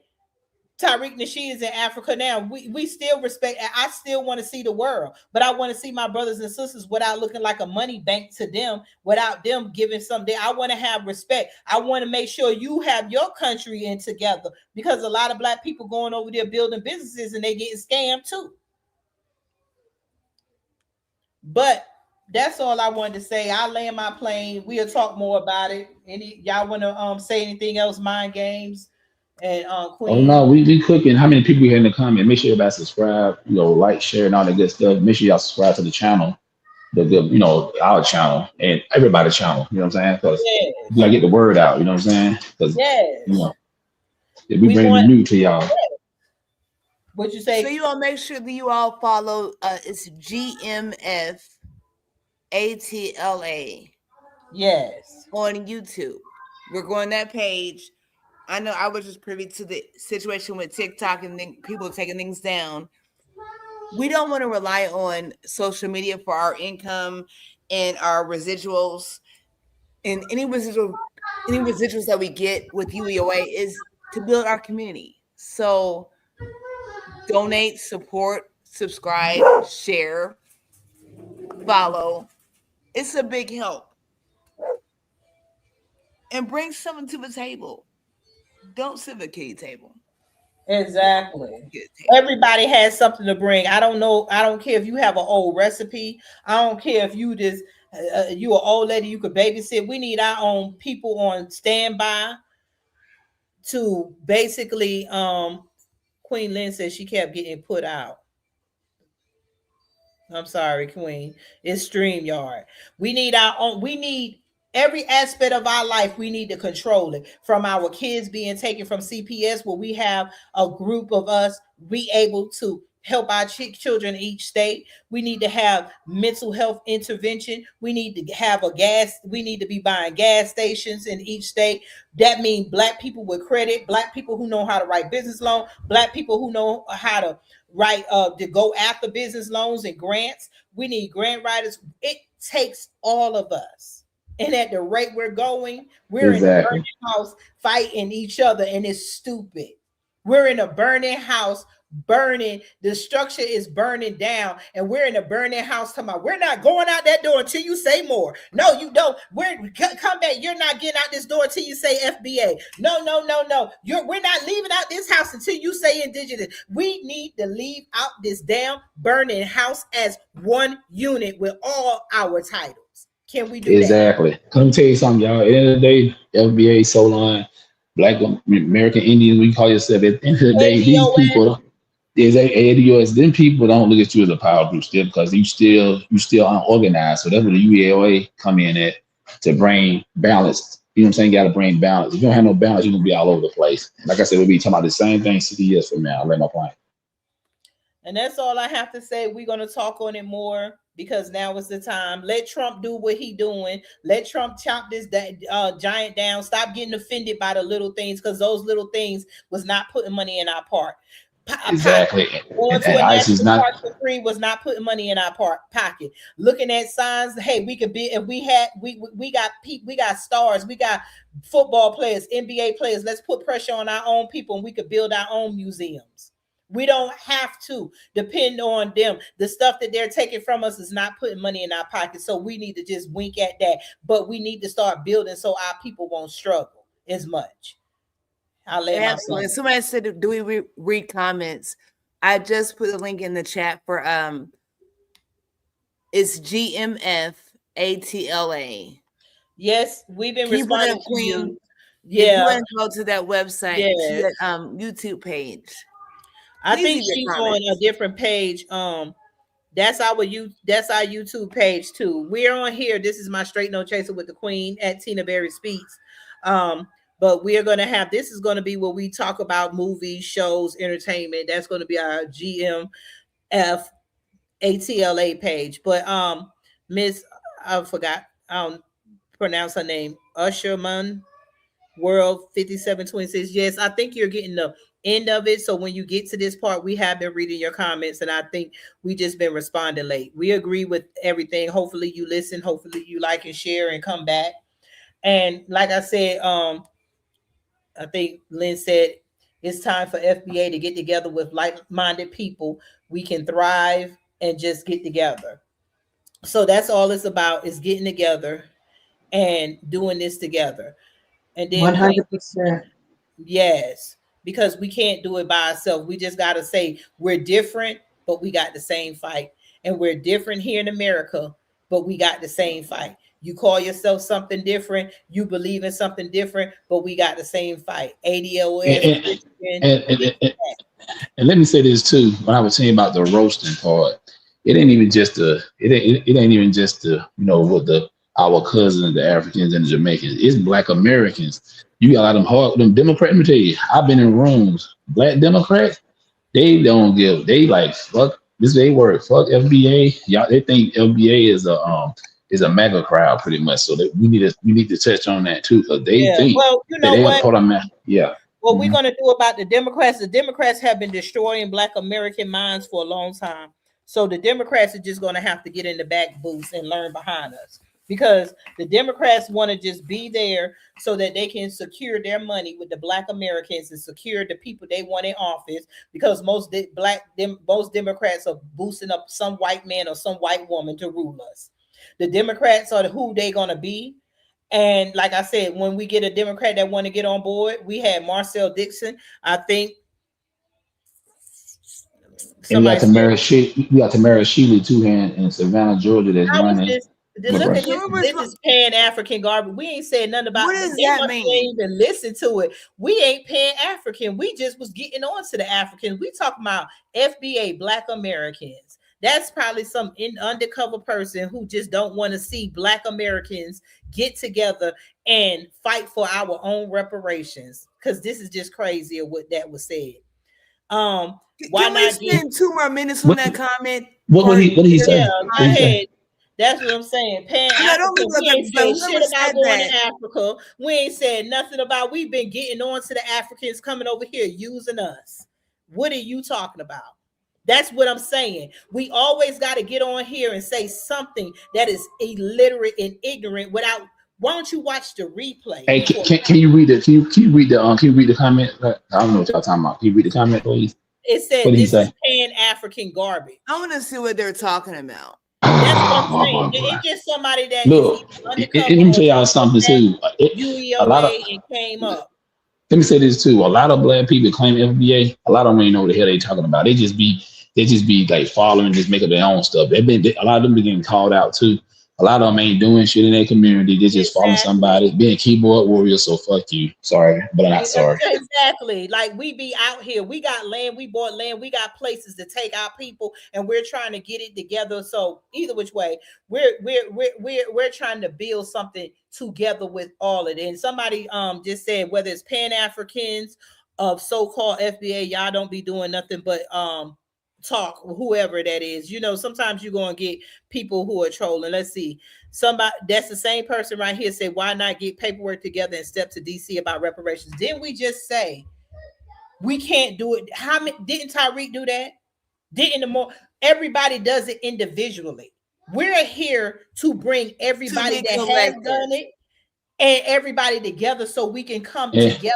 Tariq Nasheed is in Africa now. We still respect. I still want to see the world, but I want to see my brothers and sisters without looking like a money bank to them, without them giving something. I want to have respect. I want to make sure you have your country in together, because a lot of Black people going over there building businesses and they getting scammed too. But that's all I wanted to say. I'll land my plane. We'll talk more about it. Y'all want to say anything else? Mind games. And Queen. Oh no, we cooking. How many people we had in the comment? Make sure everybody subscribe, like, share, and all that good stuff. Make sure y'all subscribe to the channel, our channel and everybody's channel. You know what I'm saying? Because you gotta get the word out. You know what I'm saying? Because we bring the new to y'all. What you say? So you all make sure that you all follow. It's GMF ATLA. Yes. On YouTube, we're going that page. I know I was just privy to the situation with TikTok and then people taking things down. We don't want to rely on social media for our income and our residuals. And any residuals that we get with UEOA is to build our community. So donate, support, subscribe, share, follow. It's a big help. And bring something to the table. Don't sit at the kitty table. Exactly. Everybody has something to bring. I don't know. I don't care if you have an old recipe. I don't care if you just you an old lady you could babysit. We need our own people on standby to basically. Queen Lynn says she kept getting put out. I'm sorry, Queen. It's StreamYard. We need our own. We need. Every aspect of our life, we need to control it. From our kids being taken from CPS, where we have a group of us, be able to help our children in each state. We need to have mental health intervention. We need to have we need to be buying gas stations in each state. That means Black people with credit, Black people who know how to write business loans, Black people who know how to write, to go after business loans and grants. We need grant writers. It takes all of us. And at the rate we're going, we're in a burning house fighting each other, and it's stupid. We're in a burning house, burning. The structure is burning down, and we're in a burning house. Talking about, we're not going out that door until you say more. No, you don't. Come back. You're not getting out this door until you say FBA. No. We're not leaving out this house until you say indigenous. We need to leave out this damn burning house as one unit with all our titles. Can we do exactly. Let me tell you something, y'all. At the end of the day, FBA, Solon, Black American Indians, we call yourself. At the end of the day, these ADOS. people, there's ADOS. Then people don't look at you as a power group still because you still unorganized. So that's where the UEOA come in at to bring balance. You know what I'm saying? You got to bring balance. If you don't have no balance, you're gonna be all over the place. Like I said, we'll be talking about the same thing 60 years from now. I'll let my point. And that's all I have to say. We're gonna talk on it more because now is the time. Let Trump do what he doing. Let Trump chop this giant down. Stop getting offended by the little things because those little things was not putting money in our part. Exactly. Going to a national park for free was not putting money in our pocket. Looking at signs, hey, we could be if we got stars, we got football players, NBA players. Let's put pressure on our own people and we could build our own museums. We don't have to depend on them. The stuff that they're taking from us is not putting money in our pocket. So we need to just wink at that. But we need to start building so our people won't struggle as much. Absolutely. Somebody said, do we read comments? I just put a link in the chat for it's GMFATLA. Yes, we've been responding to you. Yeah, you want to go to that website, to that YouTube page. I think she's on a different page. That's our YouTube page too. We're on here. This is my Straight No Chaser with the Queen at Tina Berry Speaks. But we are going to have, this is going to be where we talk about movies, shows, entertainment. That's going to be our GMFATLA page. But Miss, I forgot, pronounce her name, Usherman World 5726. Yes, I think you're getting the end of it. So when you get to this part, we have been reading your comments, and I think we just been responding late. We agree with everything. Hopefully you listen. Hopefully you like and share and come back. And like I said, I think Lynn said it's time for FBA to get together with like-minded people. We can thrive and just get together. So that's all it's about, is getting together and doing this together. And then 100%. Yes, because we can't do it by ourselves. We just got to say we're different, but we got the same fight. And we're different here in America, but we got the same fight. You call yourself something different, you believe in something different, but we got the same fight. ADOS. And let me say this too. When I was saying about the roasting part, it ain't even just what our cousins, the Africans and the Jamaicans. It's Black Americans. You got a lot of them Democrats. Let me tell you, I've been in rooms. Black Democrats, they don't give. They like fuck this. They work. Fuck FBA. Y'all, they think FBA is a mega crowd pretty much. So that we need to touch on that too, because they think. Well, you know what? What we're gonna do about the Democrats? The Democrats have been destroying Black American minds for a long time. So the Democrats are just gonna have to get in the back booths and learn behind us. Because the Democrats want to just be there so that they can secure their money with the Black Americans and secure the people they want in office. Because most Democrats are boosting up some white man or some white woman to rule us. The Democrats are who they're gonna be. And like I said, when we get a Democrat that want to get on board, we had Marcel Dixon. I think. And we got Tamara Shealy too in Savannah, Georgia, that's running. Look at this is Pan-African garbage. We ain't saying nothing about what does that mean? Ain't even listen to it. We ain't Pan-African. We just was getting on to the Africans. We talking about FBA, Black Americans. That's probably some undercover person who just don't want to see Black Americans get together and fight for our own reparations. Because this is just crazy of what that was said. Why Can we spend 2 more minutes on that comment? What he said? Go ahead. That's what I'm saying. Pan-African, we ain't said shit about going to Africa. We ain't said nothing about, we've been getting on to the Africans coming over here using us. What are you talking about? That's what I'm saying. We always got to get on here and say something that is illiterate and ignorant without. Why don't you watch the replay? Hey, can you read it? Can you read the comment? I don't know what y'all talking about. Can you read the comment, please? It said this is Pan-African garbage. I want to see what they're talking about. That's what I'm saying. It's just somebody that look. Let me tell y'all something too. UEOA and came up. Let me say this too. A lot of Black people claim FBA. A lot of them ain't know what the hell they talking about. They just be like following, just making their own stuff. A lot of them be getting called out too. A lot of them ain't doing shit in their community. They're just following somebody, being keyboard warriors. So fuck you. Sorry, but I'm not sorry. Exactly. Like we be out here. We got land. We bought land. We got places to take our people, and we're trying to get it together. So either which way, we're trying to build something together with all of it. And somebody just said whether it's Pan Africans of so-called FBA, y'all don't be doing nothing but talk, whoever that is. You know, sometimes you're gonna get people who are trolling. Let's see, somebody that's the same person right here said, why not get paperwork together and step to DC about reparations? Didn't we just say we can't do it? How many didn't Tariq do that? Didn't the more everybody does it individually? We're here to bring everybody that has done it and everybody together so we can come together.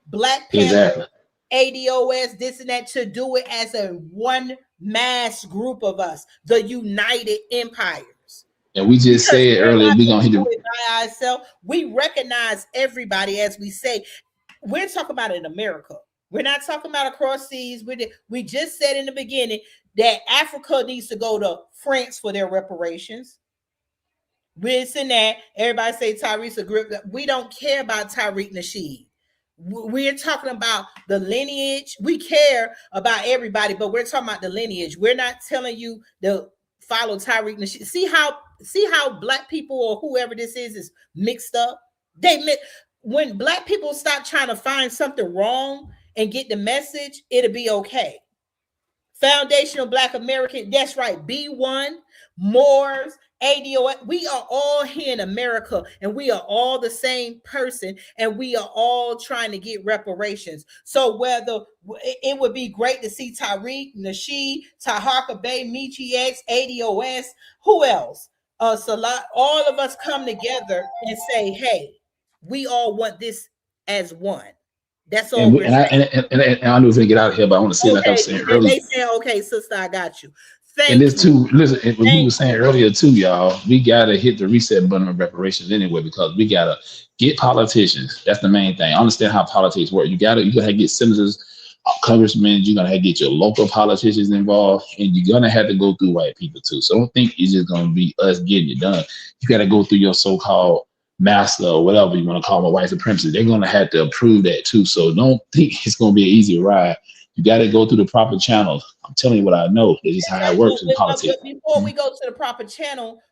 Black Panther, ADOS, this and that, to do it as a one mass group of us, the United Empires. And we just said earlier, we're gonna do it by ourselves. We recognize everybody, as we say. We're talking about in America. We're not talking about across seas. We just said in the beginning that Africa needs to go to France for their reparations. We're saying that everybody say Tariq's a grip. We don't care about Tariq Nasheed. We're talking about the lineage. We care about everybody, but we're talking about the lineage. We're not telling you to follow Tariq Nasheed. See how black people or whoever this is mixed up. When black people stop trying to find something wrong and get the message, it'll be okay. Foundational Black American, that's right. B1, Moors, ADO, we are all here in America, and we are all the same person, and we are all trying to get reparations. So whether it would be great to see Tariq Nasheed, Taharka Bey, Michi X, ADOS, who else? Salah, all of us come together and say, hey, we all want this as one. That's all we're saying. And I know we're gonna get out of here, but I want to say, like I was saying earlier. They say, okay, sister, I got you. And this too, listen, what we were saying earlier too, y'all, we gotta hit the reset button of reparations anyway, because we gotta get politicians. That's the main thing. Understand how politics work. You gotta get senators, congressmen. You're gonna have to get your local politicians involved, and you're gonna have to go through white people too. So don't think it's just gonna be us getting it done. You gotta go through your so-called master or whatever you want to call them, white supremacists. They're gonna have to approve that too. So don't think it's gonna be an easy ride. You got to go through the proper channels. I'm telling you what I know. This is how it works in politics. Before we go to the proper channel,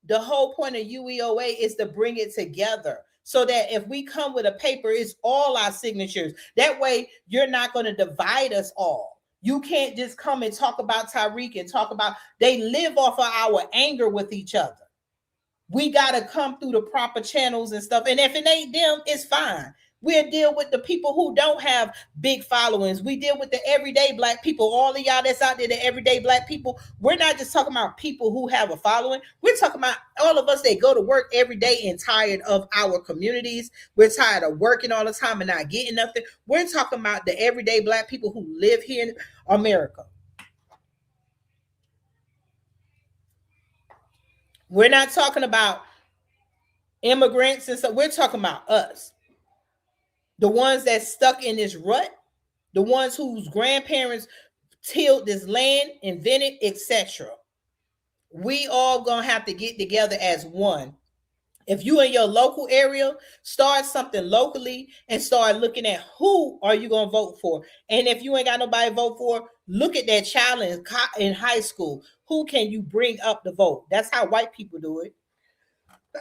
the whole point of UEOA is to bring it together so that if we come with a paper, it's all our signatures. That way, you're not going to divide us all. You can't just come and talk about Tariq and talk about, they live off of our anger with each other. We got to come through the proper channels and stuff. And if it ain't them, it's fine. We'll deal with the people who don't have big followings. We deal with the everyday black people. All of y'all that's out there, the everyday black people. We're not just talking about people who have a following. We're talking about all of us that go to work every day and tired of our communities. We're tired of working all the time and not getting nothing. We're talking about the everyday black people who live here in America. We're not talking about immigrants and stuff. We're talking about us. The ones that's stuck in this rut, the ones whose grandparents tilled this land, invented, etc. We all gonna have to get together as one. If you in your local area, start something locally and start looking at who are you gonna vote for. And if you ain't got nobody to vote for, look at that challenge in high school. Who can you bring up the vote? That's how white people do it.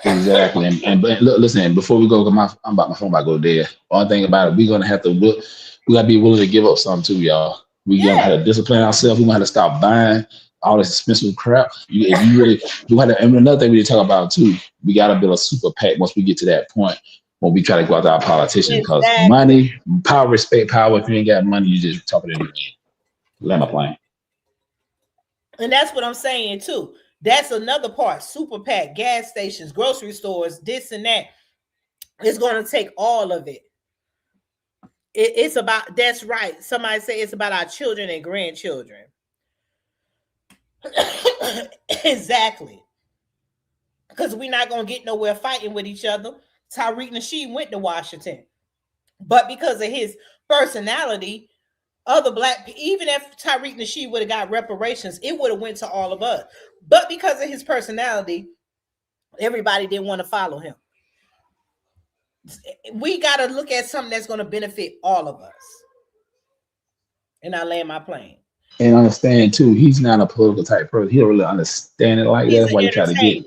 Exactly. And but look, listen, before we go, my phone about to go dead. One thing about it, we gotta be willing to give up something too, y'all. We gonna have to discipline ourselves. We gonna have to stop buying all this expensive crap. You have to, and another thing we need to talk about too, we gotta build a super PAC once we get to that point when we try to go after our politicians. Because money, power, respect, power. If you ain't got money, you just talking it again. Let my plane. And that's what I'm saying too. That's another part. Super PAC, gas stations, grocery stores, this and that. It's going to take all of it. It's about, that's right. Somebody say it's about our children and grandchildren. Exactly. Because we're not going to get nowhere fighting with each other. Tariq Nasheed went to Washington. But because of his personality, other black, even if Tariq Nasheed would have got reparations, it would have went to all of us. But because of his personality, Everybody didn't want to follow him. We got to look at something that's going to benefit all of us. And I land my plane. And understand too, he's not a political type person. He don't really understand it like that. That's why you try to get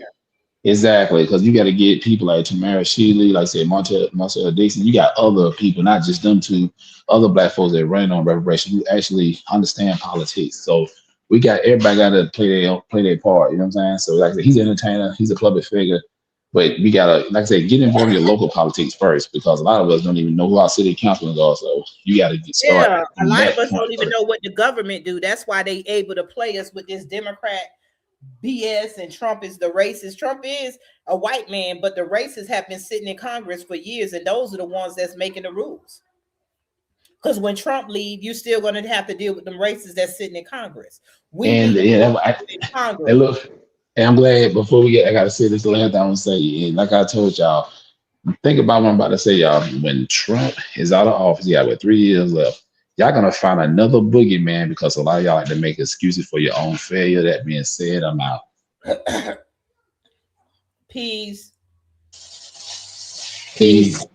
exactly, because you got to get people like Tamara Shealy, like say Marcel Dixon. You got other people, not just them two, other black folks that ran on reparation who actually understand politics. So we got everybody got to play their part. You know what I'm saying? So like I said, he's an entertainer, he's a public figure, but we gotta, like I said, get involved in your local politics first, because a lot of us don't even know who our city councilmen are. So you got to get started. Yeah, a lot of us don't even know what the government do. That's why they able to play us with this Democrat BS, and Trump is the racist. Trump is a white man, but the racists have been sitting in Congress for years, and those are the ones that's making the rules. Because when Trump leave, you're still going to have to deal with them racists that's sitting in Congress. And look, and I'm glad before we get, I gotta say this the last thing I want to say. And like I told y'all, think about what I'm about to say, y'all. When Trump is out of office, he got 3 years left. Y'all gonna find another boogeyman, because a lot of y'all like to make excuses for your own failure. That being said, I'm out. Peace. Peace.